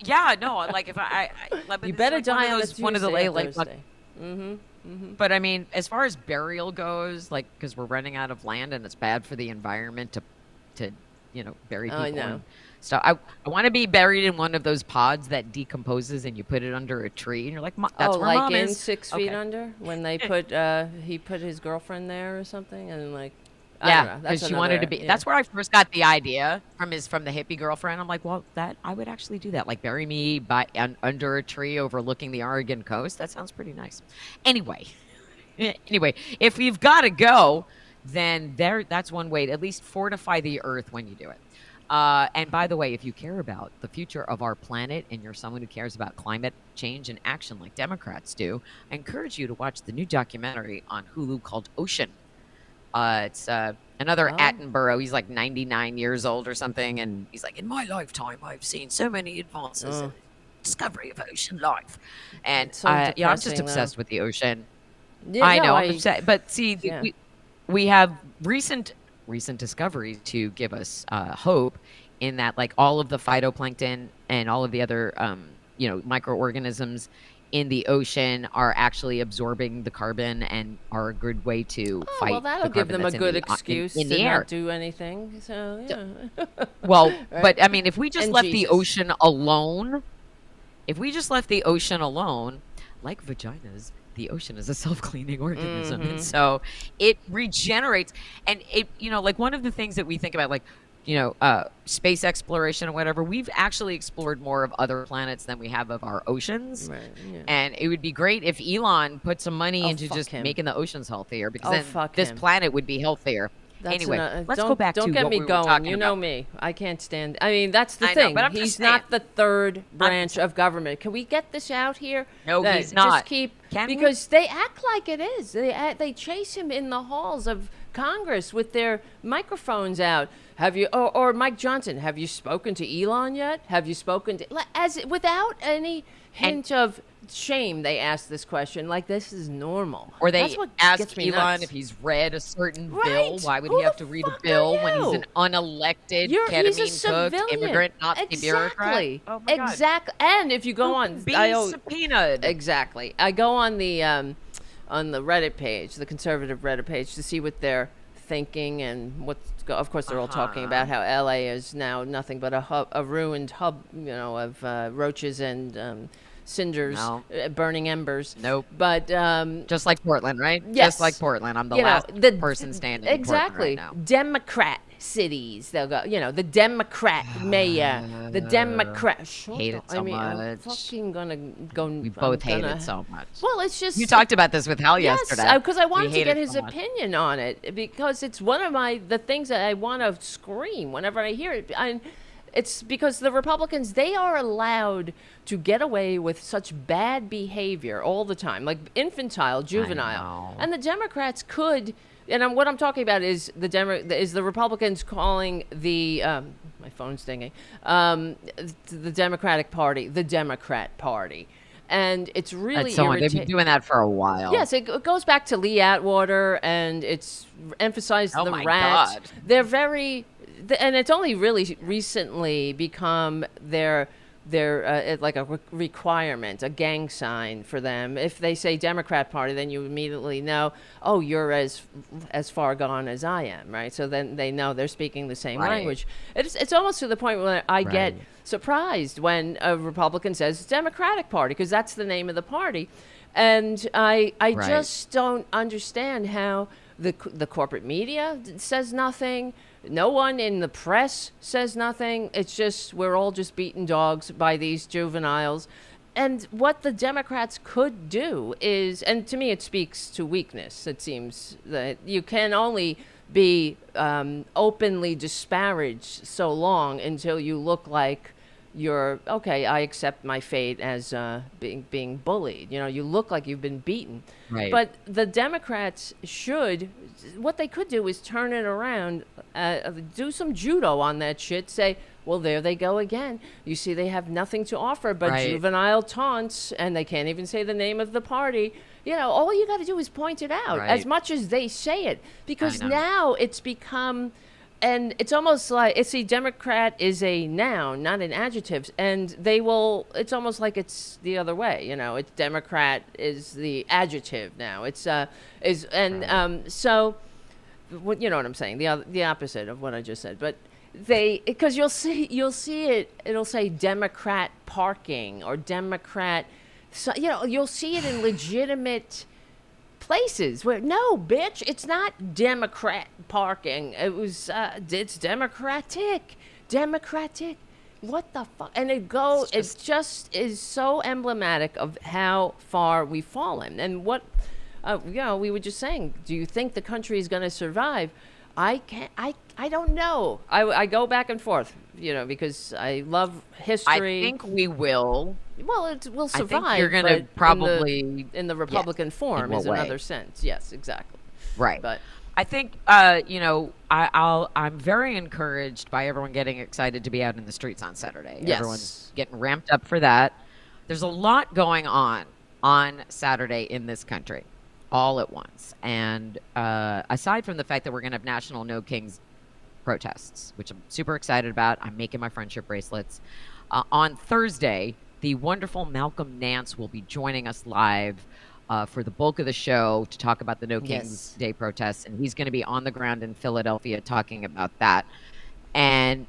Yeah, no, like if I but You it's better like die on a one of the Tuesday or like. Thursday. But I mean, as far as burial goes, like because we're running out of land and it's bad for the environment to bury people. I know. And stuff. I want to be buried in one of those pods that decomposes and you put it under a tree and you're like, that's where like Mom in is. 6 Feet Okay. Under when they put he put his girlfriend there or something and like I don't Yeah, know, that's because she wanted to another- be. yeah. That's where I first got the idea from the hippie girlfriend. I'm like, well, that I would actually do that. Like bury me under a tree overlooking the Oregon coast. That sounds pretty nice. Anyway, if you've got to go, then that's one way to at least fortify the earth when you do it. And by the way, if you care about the future of our planet and you're someone who cares about climate change and action like Democrats do, I encourage you to watch the new documentary on Hulu called Ocean. It's another Attenborough. He's like 99 years old or something. And he's like, in my lifetime, I've seen so many advances in the discovery of ocean life. And So I'm just depressing, obsessed though. with the ocean. Yeah, I no, know. I'm upset. But see, yeah. we have recent discoveries to give us hope in that, like, all of the phytoplankton and all of the other microorganisms in the ocean are actually absorbing the carbon and are a good way to Oh, well, fight that'll the give carbon them a that's good in excuse in to the air. not do anything. So, yeah. Well, Right? but I mean, if we just And left the Jesus. ocean alone, if we just left the ocean alone, like vaginas, the ocean is a self-cleaning organism, and so it regenerates. And it, like, one of the things that we think about, like, space exploration or whatever, we've actually explored more of other planets than we have of our oceans. Right, yeah. And it would be great if Elon put some money Oh, into fuck just him. making the oceans healthier, because Oh, then fuck this him. planet would be healthier. Anyway, let's go back Don't to get what me we were going. talking You know about. me. I can't stand. I mean, that's the I know, thing. but I'm just He's saying. not the third branch of government. Can we get this out here? No, That he's not. Just keep Can we? because they act like it is. They chase him in the halls of Congress with their microphones out. Have you or Mike Johnson? Have you spoken to Elon yet? Have you spoken to without any hint of shame? They ask this question like this is normal. Or That's they what ask gets me Elon nuts. if he's read a certain bill. Right. Why would Who he have the to read a fuck bill are when he's you? an unelected, He's a ketamine-cooked civilian. immigrant Nazi bureaucrat? Exactly. Oh my God. Exactly. And if you go on, Be I subpoenaed. exactly. I go on the Reddit page, the conservative Reddit page, to see what they're thinking and what's. Of course, they're all talking about how LA is now nothing but a ruined hub, of roaches and cinders, No. burning embers. Nope. But Just like Portland, right? yes. Just like Portland. I'm the you know, last the person standing exactly in Portland right now. Democrat cities. They'll go, the Democrat mayor, the Democrat. Hate it so I'm much. fucking gonna go. We both hate it so much. Well, it's just You talked about this with Hal yes, yesterday. because I We wanted to hate get it his so much. opinion on it because it's one of the things that I want to scream whenever I hear it. It's because the Republicans, they are allowed to get away with such bad behavior all the time, like infantile, juvenile. know. And the Democrats could, and what I'm talking about is the Republicans calling the my phone's dinging, the Democratic Party, the Democrat Party. And it's really That's so much. They've been irritating. doing that for a while. Yes, it goes back to Lee Atwater, and it's emphasized Oh the my rats. God. They're very, and it's only really recently become their like a requirement, a gang sign for them. If they say Democrat Party, then you immediately know, oh, you're as far gone as I am, right? So then they know they're speaking the same Right. language. It's almost to the point where I get Right. surprised when a Republican says Democratic Party, because that's the name of the party. And I Right. just don't understand how the corporate media says nothing. No one in the press says nothing. It's just we're all just beaten dogs by these juveniles. And what the Democrats could do is, and to me it speaks to weakness, it seems that you can only be openly disparaged so long until you look like you're okay. I accept my fate as being bullied. You look like you've been beaten. Right. But the Democrats what they could do is turn it around, do some judo on that shit. Say, well, there they go again. You see, they have nothing to offer but Right. juvenile taunts, and they can't even say the name of the party. All you got to do is point it out, Right. as much as they say it, because know. now it's become. And it's almost like, Democrat is a noun, not an adjective. And it's almost like it's the other way, it's Democrat is the adjective now. So, you know what I'm saying, the opposite of what I just said. But because you'll see it, it'll say Democrat parking or Democrat, so, you'll see it in legitimate places where no, bitch, it's not Democrat parking. It's democratic. What the fuck? And it just is so emblematic of how far we've fallen. And what, we were just saying, do you think the country is going to survive? I don't know. I go back and forth, because I love history. I think we will. Well, it will I survive. think you're going to but probably in the Republican form in is what way? another sense. Yes, exactly. Right. But I think, I'm very encouraged by everyone getting excited to be out in the streets on Saturday. Yes. Everyone's getting ramped up for that. There's a lot going on Saturday in this country. all at once. And aside from the fact that we're going to have National No Kings protests, which I'm super excited about, I'm making my friendship bracelets. On Thursday, the wonderful Malcolm Nance will be joining us live for the bulk of the show to talk about the No Kings Day protests. And he's going to be on the ground in Philadelphia talking about that. And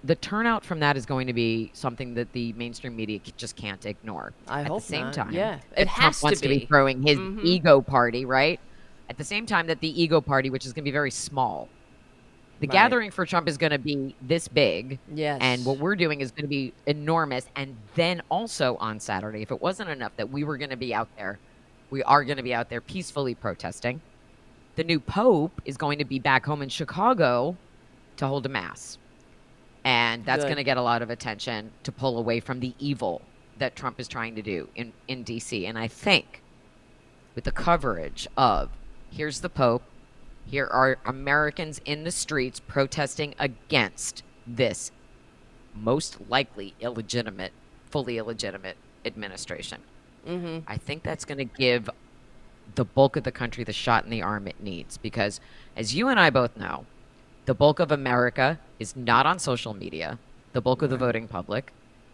the turnout from that is going to be something that the mainstream media just can't ignore. I hope at the same not. time, Yeah, that it has Trump wants to be be throwing his ego party, right? At the same time that the ego party, which is going to be very small, the gathering for Trump is going to be this big. Yes. And what we're doing is going to be enormous. And then also on Saturday, if it wasn't enough that we were going to be out there, we are going to be out there peacefully protesting. The new Pope is going to be back home in Chicago to hold a mass. And that's going to get a lot of attention to pull away from the evil that Trump is trying to do in D.C. And I think with the coverage of here's the Pope, here are Americans in the streets protesting against this most likely illegitimate, fully illegitimate administration. I think that's going to give the bulk of the country the shot in the arm it needs. Because as you and I both know, the bulk of America is not on social media. The bulk of the voting public,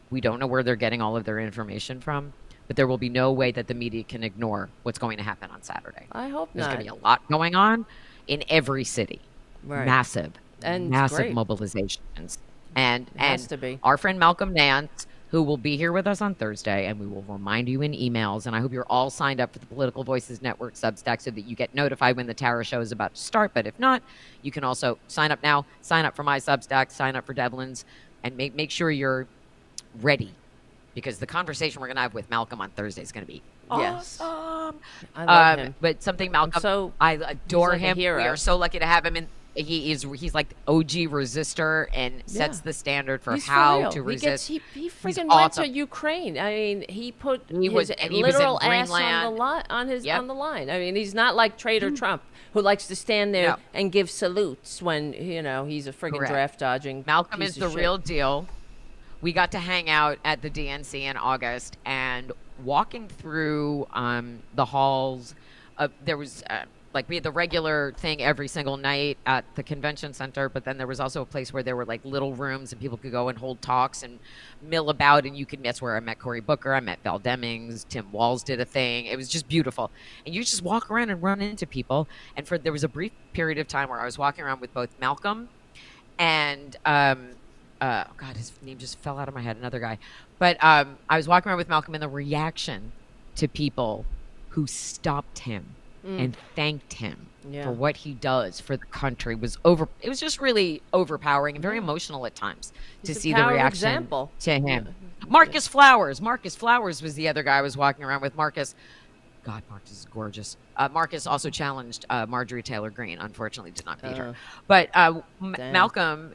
we don't know where they're getting all of their information from. But there will be no way that the media can ignore what's going to happen on Saturday. I hope There's not. going to be a lot going on in every city. Massive mobilizations. And has to be. Our friend Malcolm Nance, who will be here with us on Thursday, and we will remind you in emails. And I hope you're all signed up for the Political Voices Network Substack so that you get notified when the Tara Show is about to start. But if not, you can also sign up now, sign up for my Substack, sign up for Devlin's, and make sure you're ready. Because the conversation we're going to have with Malcolm on Thursday is going to be awesome. I love him. But something Malcolm, I adore like a him. We hero. are so lucky to have him. And he's like the OG resistor and sets the standard for He's how real. to resist. He freaking went awesome. to Ukraine. I mean, he put He was in literal ass Greenland. on the line. I mean, he's not like traitor Trump, who likes to stand there and give salutes when he's a friggin' draft dodging. Malcolm piece is of the shit. real deal. We got to hang out at the DNC in August, and walking through the halls, there was we had the regular thing every single night at the convention center, but then there was also a place where there were like little rooms and people could go and hold talks and mill about, and that's where I met Cory Booker, I met Val Demings, Tim Walz did a thing. It was just beautiful. And you just walk around and run into people. And there was a brief period of time where I was walking around with both Malcolm and God, his name just fell out of my head, another guy. But I was walking around with Malcolm, and the reaction to people who stopped him and thanked him for what he does for the country it was just really overpowering and very emotional at times to see the reaction to him. Marcus Flowers was the other guy I was walking around with. Marcus is gorgeous. Marcus also challenged Marjorie Taylor Greene. Unfortunately, did not beat her. But Malcolm,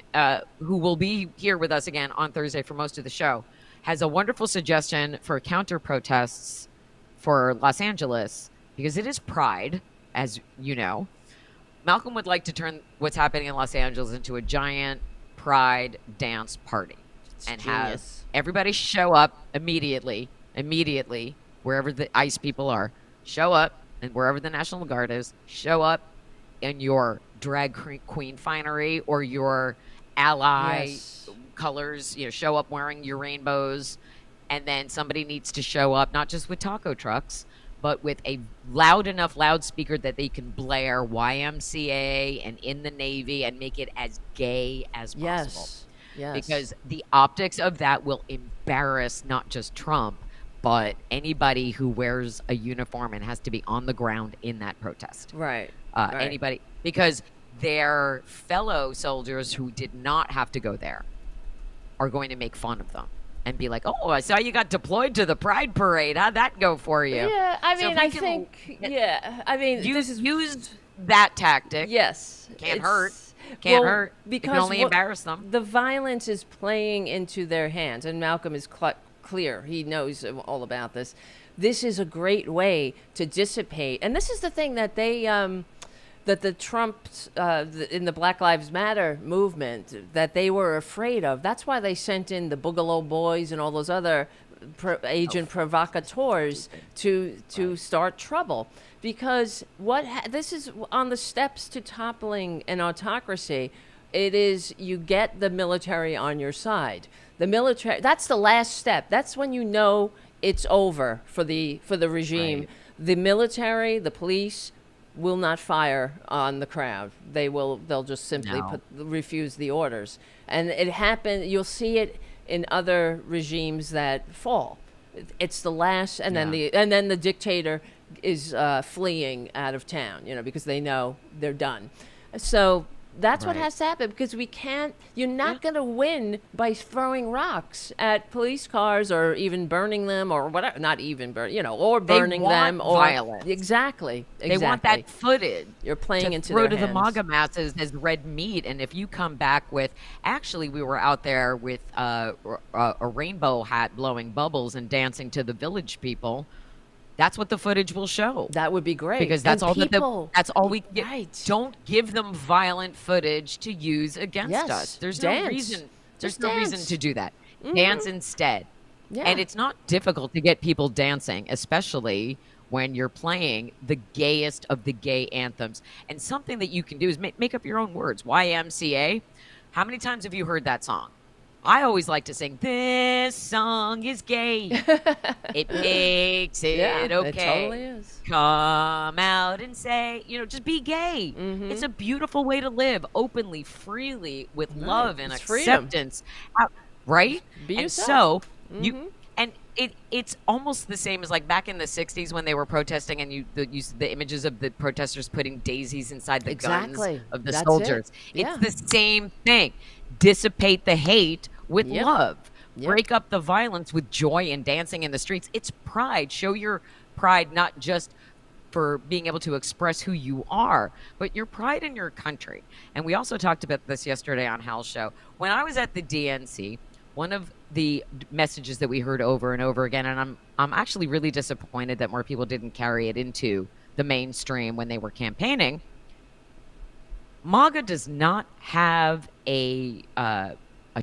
who will be here with us again on Thursday for most of the show, has a wonderful suggestion for counter protests for Los Angeles, because it is Pride, as you know. Malcolm would like to turn what's happening in Los Angeles into a giant Pride dance party and have everybody show up immediately, wherever the ICE people are, show up, and wherever the National Guard is, show up in your drag queen finery or your ally colors, show up wearing your rainbows. And then somebody needs to show up, not just with taco trucks, but with a loud enough loudspeaker that they can blare YMCA and In the Navy and make it as gay as possible. Yes. Because the optics of that will embarrass not just Trump, but anybody who wears a uniform and has to be on the ground in that protest. Right. Anybody, because their fellow soldiers who did not have to go there are going to make fun of them and be like, "Oh, I saw you got deployed to the Pride Parade. How'd that go for you?" Yeah, I So mean, if we can use that tactic. Yes. Can't hurt. Can't hurt. Because you can only embarrass them. The violence is playing into their hands, and Malcolm is clear. He knows all about this. This is a great way to dissipate, and this is the thing that they that the Trumps in the Black Lives Matter movement that they were afraid of. That's why they sent in the Boogaloo Boys and all those other agent provocateurs to start trouble. Because this is on the steps to toppling an autocracy. It is, you get the military on your side. The military, that's the last step. That's when you know it's over for the regime. Right. The military, the police will not fire on the crowd. They'll just simply No. refuse the orders. And it happened, you'll see it in other regimes that fall. It's the last, and then the dictator is fleeing out of town, because they know they're done. So that's what Right. has to happen, because you're not going to win by throwing rocks at police cars or even burning them or whatever, not even or burning them or violence. Exactly. They want that footage. You're playing to into throw their to the hands. MAGA masses as red meat. And if you come back with, actually, we were out there with a rainbow hat blowing bubbles and dancing to the Village People. That's what the footage will show. That would be great, Because that's all that's all we get. Right. Don't give them violent footage to use against Yes. us. There's Dance. no reason. There's Just no reason dance. to do that. Dance instead. Yeah. And it's not difficult to get people dancing, especially when you're playing the gayest of the gay anthems. And something that you can do is make up your own words. YMCA. How many times have you heard that song? I always like to sing, "This song is gay. It makes it Yeah, okay. it totally is. Come out and say, just be gay." It's a beautiful way to live openly, freely, with love and It's freedom. acceptance. Right? Be and yourself. so it's almost the same as like back in the 60s when they were protesting and the images of the protesters putting daisies inside the Exactly. guns of the That's soldiers. it. Yeah. It's the same thing. Dissipate the hate with Yep. love. Yep. Break up the violence with joy and dancing in the streets. It's pride. Show your pride not just for being able to express who you are, but your pride in your country. And we also talked about this yesterday on Hal's show. When I was at the DNC, one of the messages that we heard over and over again, and I'm actually really disappointed that more people didn't carry it into the mainstream when they were campaigning. MAGA does not have a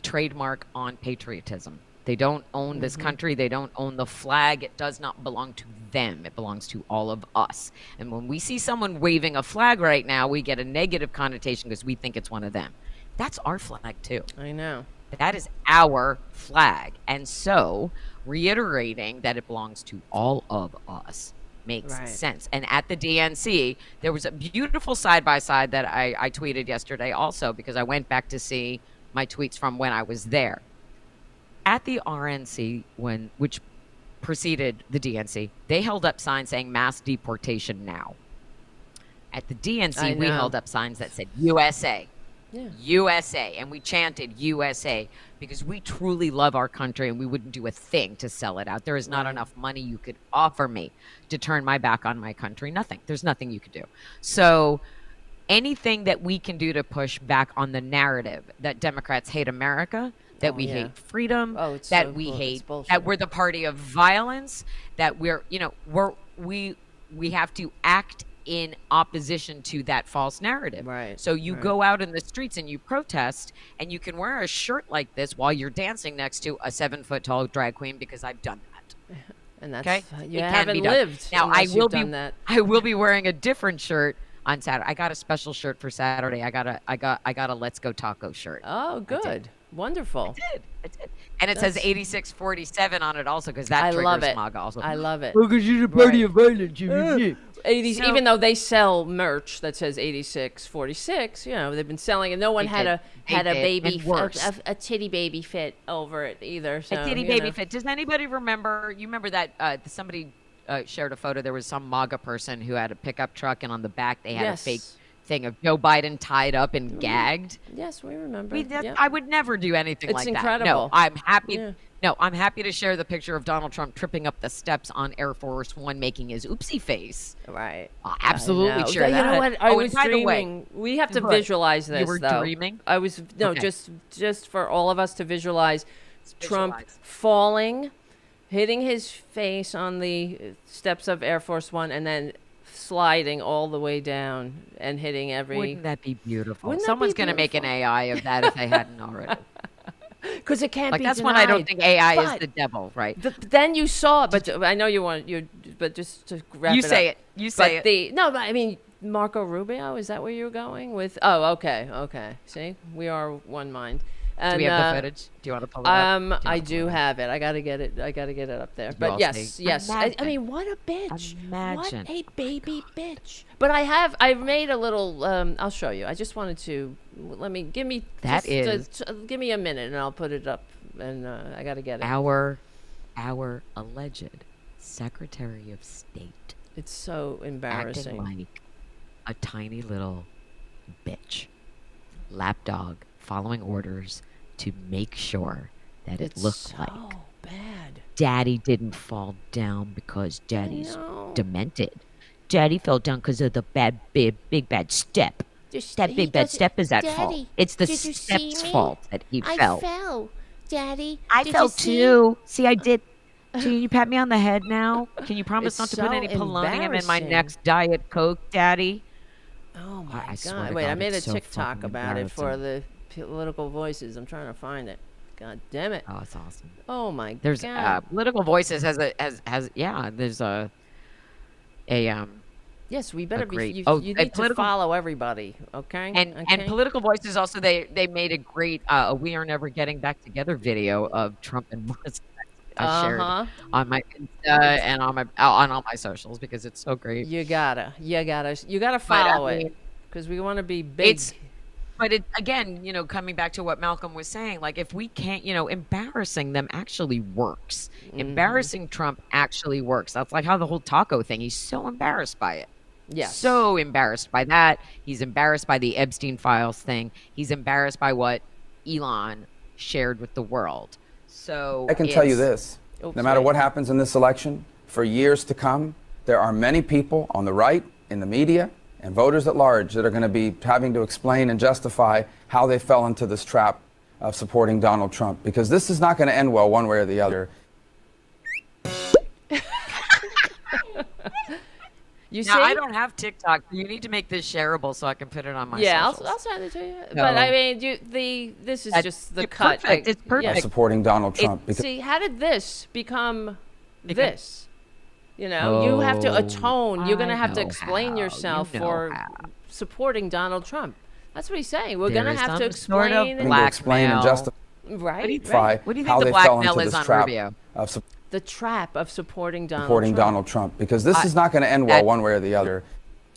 trademark on patriotism. They don't own this country. They don't own the flag. It does not belong to them. It belongs to all of us. And when we see someone waving a flag right now, we get a negative connotation because we think it's one of them. That's our flag too. I know. That is our flag. And so reiterating that it belongs to all of us makes Right. sense. And at the DNC, there was a beautiful side-by-side that I tweeted yesterday also, because I went back to see my tweets from when I was there. At the RNC, which preceded the DNC, they held up signs saying mass deportation now. At the I DNC, we know. held up signs that said USA. Yeah. USA, and we chanted USA because we truly love our country and we wouldn't do a thing to sell it out. There is not enough money you could offer me to turn my back on my country. Nothing. There's nothing you could do. So anything that we can do to push back on the narrative that Democrats hate America, that we yeah. hate freedom, Oh, it's that so we bull- it's hate, bullshit. that we're the party of violence, that we have to act in opposition to that false narrative. Right, So you right. go out in the streets and you protest, and you can wear a shirt like this while you're dancing next to a 7-foot-tall drag queen, because I've done that. And that's Okay, you It can haven't be done. lived. Now I unless will you've be done that. I will be wearing a different shirt on Saturday. I got a special shirt for Saturday. I got a Let's Go Taco shirt. Oh, good, wonderful. I did. And it says That's- 8647 on it also, because that I triggers love it. MAGA also. I love it. Because you're the party Right. of violence. 80s, So- even though they sell merch that says 8646, they've been selling it. No one They had did. a They did. baby, And worse. a titty baby fit over it either. So, A titty baby fit. Does anybody remember? You remember that somebody shared a photo? There was some MAGA person who had a pickup truck, and on the back they had Yes. a fake thing of Joe Biden tied up and gagged. Yes, we remember. That- Yep. I would never do anything It's like that. No, incredible. I'm happy. Yeah. No, I'm happy to share the picture of Donald Trump tripping up the steps on Air Force One, making his oopsie face. Right. I'll absolutely I know. share that. You know what? I Oh, and was by the way, dreaming. We have to What? visualize this. You were though. dreaming? I was no, Okay. just for all of us to visualize Trump Visualize. falling, hitting his face on the steps of Air Force One, and then sliding all the way down and hitting every. Wouldn't that be beautiful? Wouldn't that Someone's be going to make an beautiful? AI of that if they hadn't already. Because it can't Like be that's denied. when I don't think AI is But the devil, right? then you saw, but I know you want you, but just to wrap You it say up. it. You say But it. no, but I mean Marco Rubio. Is that where you're going with? Oh, okay, okay. See, we are one mind. And, Do we have the footage? Do you want to pull it up? I do have it. I gotta get it. I gotta get it up there. You But all yes, say, yes. I "Imagine." mean, what a bitch! Imagine. What a baby bitch! But I've made a little. I'll show you. I just wanted to give me give me a minute, and I'll put it up. And I gotta get it. Our alleged Secretary of State It's so acting embarrassing. like a tiny little bitch, lapdog, following orders to make sure that it It's looked so like bad. Daddy didn't fall down because Daddy's know. demented. Daddy fell down because of the big bad step. That big bad step is at fault. It's the step's fault that he fell. fell, Daddy. I fell too. See, I did. Can you pat me on the head now? Can you promise It's not to put so any polonium in my embarrassing. next Diet Coke, Daddy? Oh my I swear God! to Wait, I God, made a it's so TikTok fucking about it for embarrassing. the political voices. I'm trying to find it. God damn it! Oh, it's awesome. Oh my There's God! Political Voices has yeah. There's Yes, we better great- be. oh, You a need to political- follow everybody, okay? and Okay? Political Voices also they made a great "We Are Never Getting Back Together" video of Trump and Musk. I shared on my Insta and on all my socials because it's so great. You gotta But, I follow it mean, because we want to be big. But it again, coming back to what Malcolm was saying, like if we can't, embarrassing them actually works. Embarrassing Trump actually works. That's like how the whole taco thing. He's so embarrassed by it. Yes. So embarrassed by that. He's embarrassed by the Epstein files thing. He's embarrassed by what Elon shared with the world. So I can tell you this, Oops, no matter wait. what happens in this election, for years to come, there are many people on the right, in the media, and voters at large that are going to be having to explain and justify how they fell into this trap of supporting Donald Trump, because this is not going to end well one way or the other. You see? Now I don't have TikTok. You need to make this shareable so I can put it on my Yeah, socials. I'll send it to you. No. But I mean, this is just the cut. Perfect. It's perfect. Of supporting Donald Trump. Because See, how did this become this? You have to Oh, atone. You're going to I have to know explain how. yourself You know for how. supporting Donald Trump. That's what he's saying. We're There going to is have to some sort of explain. having to explain and blackmail. justify Right. What do you think how the they fell blackmail into is this on trap Rubio? of The trap of supporting Donald supporting Trump. Donald Trump, because this is not going to end well that- one way or the other.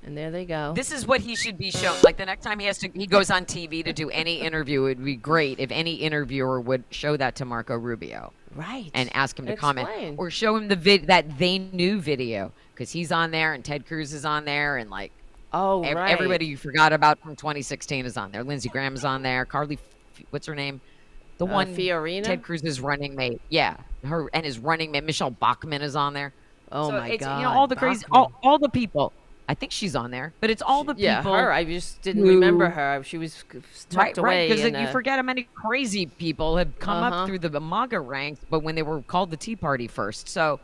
And there they go. This is what he should be shown. Like the next time he goes on TV to do any interview, it would be great if any interviewer would show that to Marco Rubio Right. and ask him to Explain. comment or show him that they knew video because he's on there and Ted Cruz is on there and like Oh, right. everybody you forgot about from 2016 is on there. Lindsey Graham is on there. Carly, what's her name? The one Fiorina? Ted Cruz's running mate. Yeah, her and his running mate Michelle Bachmann is on there. Oh So my it's, God. all the crazy, Bachmann. all the people. I think she's on there, but it's all the people. Yeah, her. I just didn't who- remember her. She was tucked away. Because in you a- forget how many crazy people have come Uh-huh. up through the MAGA ranks, but when they were called the Tea Party first. So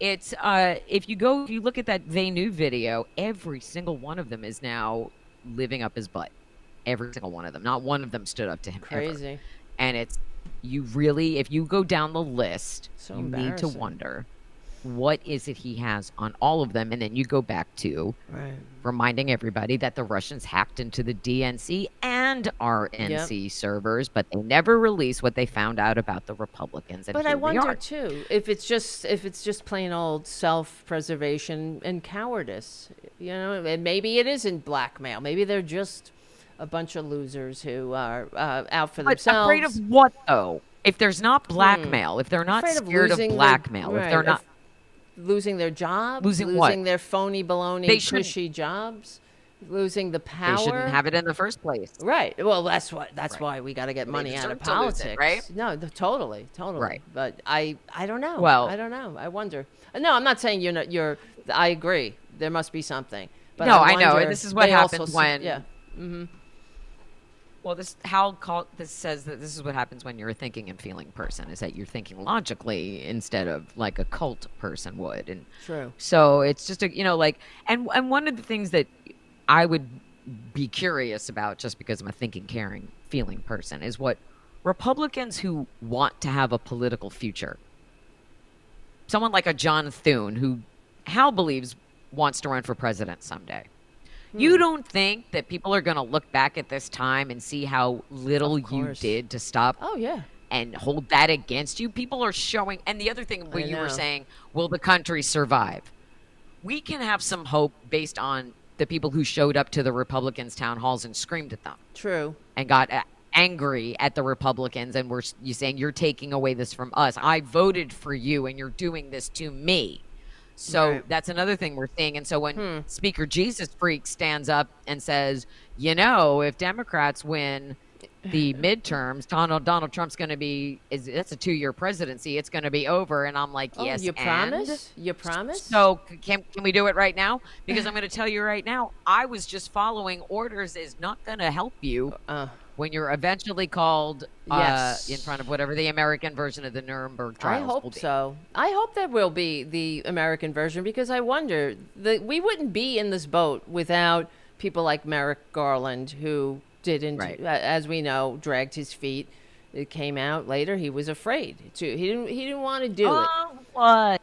it's if you look at that They Knew video, every single one of them is now living up his butt. Every single one of them. Not one of them stood up to him. ever. Crazy. And it's if you go down the list, So you need to embarrassing. wonder what is it he has on all of them, and then you go back to Right. reminding everybody that the Russians hacked into the DNC and RNC servers, but they never released what they found out about the Republicans. And But here I we wonder are. too if it's just plain old self-preservation and cowardice. And maybe it isn't blackmail. Maybe they're just a bunch of losers who are out for But themselves. afraid of what though? If there's not blackmail, if they're not Afraid of scared of losing blackmail, their, if they're right, not, losing their jobs, Losing what? their phony baloney They shouldn't- cushy jobs, losing the power. they shouldn't have it in the first place. Right. Well, that's Right. why we got to get They money out of deserve to lose it, politics, right? No, totally. Right. But I don't know. Well- I don't know. I wonder. No, I'm not saying you're. I agree. There must be something. But No, I know. wonder- This is what they also happens see- when- Yeah. Well, this says that this is what happens when you're a thinking and feeling person, is that you're thinking logically instead of like a cult person would. And True. so it's just and one of the things that I would be curious about, just because I'm a thinking, caring, feeling person, is what Republicans who want to have a political future, someone like a John Thune, who Hal believes wants to run for president someday. You don't think that people are going to look back at this time and see how little you did to stop Oh, yeah. and hold that against you? People are showing. And the other thing where you were saying, will the country survive? We can have some hope based on the people who showed up to the Republicans' town halls and screamed at them. True. And got angry at the Republicans and were you saying, you're taking away this from us. I voted for you and you're doing this to me. So that's another thing we're seeing. And so when Speaker Jesus Freak stands up and says, if Democrats win the midterms, Donald Trump's going to be, that's a 2-year presidency. It's going to be over. And I'm like, yes. You promise? You promise? So can we do it right now? Because I'm going to tell you right now, I was just following orders is not going to help you. When you're eventually called in front of whatever the American version of the Nuremberg trials I hope so. I hope there will be the American version, because I wonder, we wouldn't be in this boat without people like Merrick Garland, who didn't, as we know, dragged his feet. It came out later he was afraid to. He didn't want to do it. What?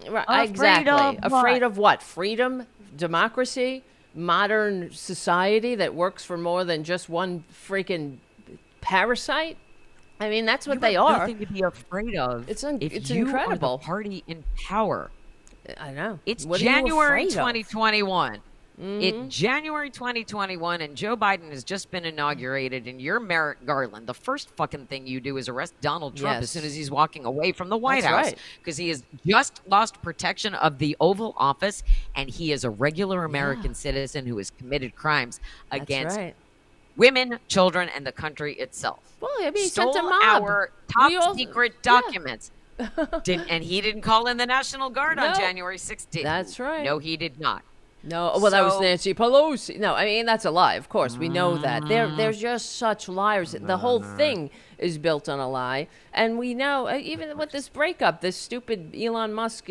Right, exactly. Afraid of what? Freedom, democracy, modern society that works for more than just one freaking parasite. I mean, that's what they are. Nothing to be afraid of. It's if incredible. You are the party in power. I know. It's what January 2021. It's January 2021, and Joe Biden has just been inaugurated, and you're Merrick Garland. The first fucking thing you do is arrest Donald Trump as soon as he's walking away from the White House, because he has just lost protection of the Oval Office, and he is a regular American citizen who has committed crimes against women, children, and the country itself. Well, I mean, he stole sent a mob. Our top secret documents. And he didn't call in the National Guard on January 16th. That's right. No, he did not. No, well, that was Nancy Pelosi. No, I mean, that's a lie. Of course, we know that. They're just such liars. The whole thing is built on a lie. And we know, even with this breakup, this stupid Elon Musk,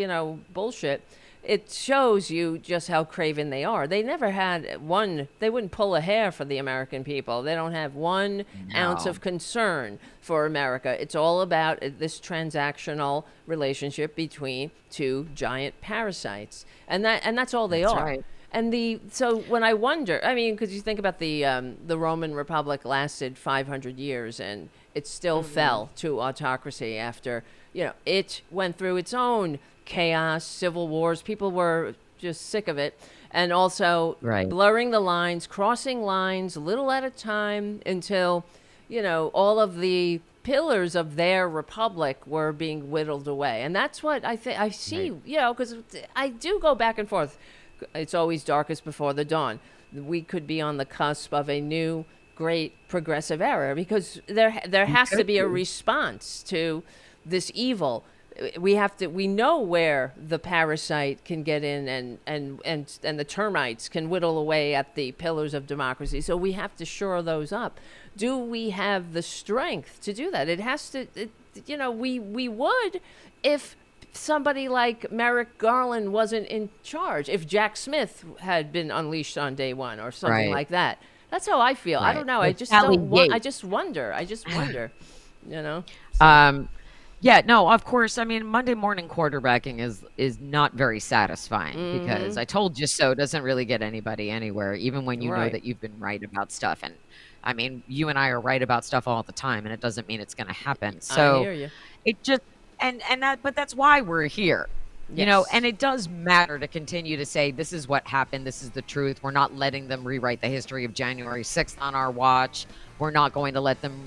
bullshit, it shows you just how craven they are. They never had they wouldn't pull a hair for the American people. They don't have one ounce of concern for America. It's all about this transactional relationship between two giant parasites. And that's all they are. Right. And so when I wonder, I mean, because you think about the Roman Republic lasted 500 years and it still fell to autocracy after, it went through its own chaos, civil wars. People were just sick of it. And also blurring the lines, crossing lines a little at a time until, all of the pillars of their republic were being whittled away. And that's what I see, because I do go back and forth. It's always darkest before the dawn. We could be on the cusp of a new great progressive era, because there has to be a response to this evil. We know where the parasite can get in and the termites can whittle away at the pillars of democracy. So we have to shore those up. Do we have the strength to do that? It has to, we would if somebody like Merrick Garland wasn't in charge, if Jack Smith had been unleashed on day one or something like that. That's how I feel. I don't know. I just I just wonder. Yeah, no, of course. I mean, Monday morning quarterbacking is not very satisfying, because I told you so doesn't really get anybody anywhere, even when you know that you've been right about stuff. And I mean, you and I are right about stuff all the time, and it doesn't mean it's going to happen. So I hear you. It just but that's why we're here. And it does matter to continue to say, this is what happened. This is the truth. We're not letting them rewrite the history of January 6th on our watch. We're not going to let them,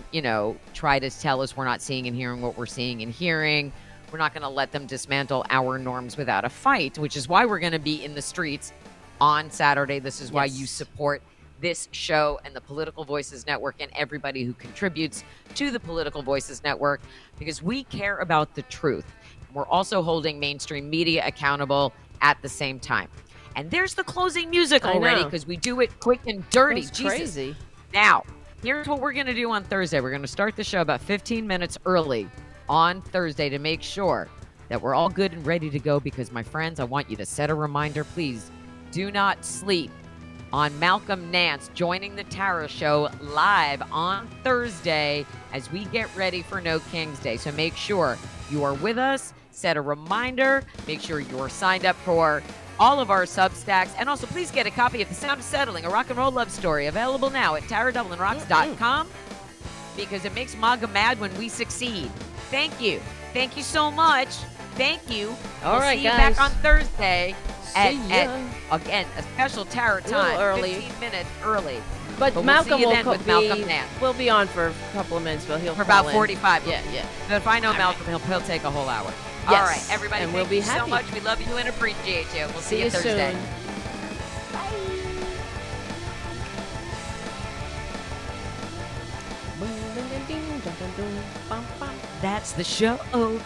try to tell us we're not seeing and hearing what we're seeing and hearing. We're not going to let them dismantle our norms without a fight, which is why we're going to be in the streets on Saturday. This is why you support this show and the Political Voices Network and everybody who contributes to the Political Voices Network, because we care about the truth. We're also holding mainstream media accountable at the same time. And there's the closing music already, because we do it quick and dirty. That's crazy. Now, here's what we're going to do on Thursday. We're going to start the show about 15 minutes early on Thursday to make sure that we're all good and ready to go, because, my friends, I want you to set a reminder. Please do not sleep on Malcolm Nance joining the Tara Show live on Thursday as we get ready for No Kings Day. So make sure you are with us, set a reminder, make sure you're signed up for all of our Substacks, and also please get a copy of The Sound of Settling, a rock and roll love story, available now at TaraDublinRocks.com, because it makes MAGA mad when we succeed. Thank you. Thank you so much. Thank you. All we'll right, see you guys. back on Thursday at again, a special Tara time, early. 15 minutes early. But we'll Malcolm see you will then with Malcolm Nance. We'll be on for a couple of minutes, but he'll For call about in. 45 Yeah, minutes. yeah. But if I know Malcolm, he'll take a whole hour. Yes. All right, everybody, And thank we'll be you so happy. much. We love you and appreciate you. We'll see you you Thursday. soon. That's the show.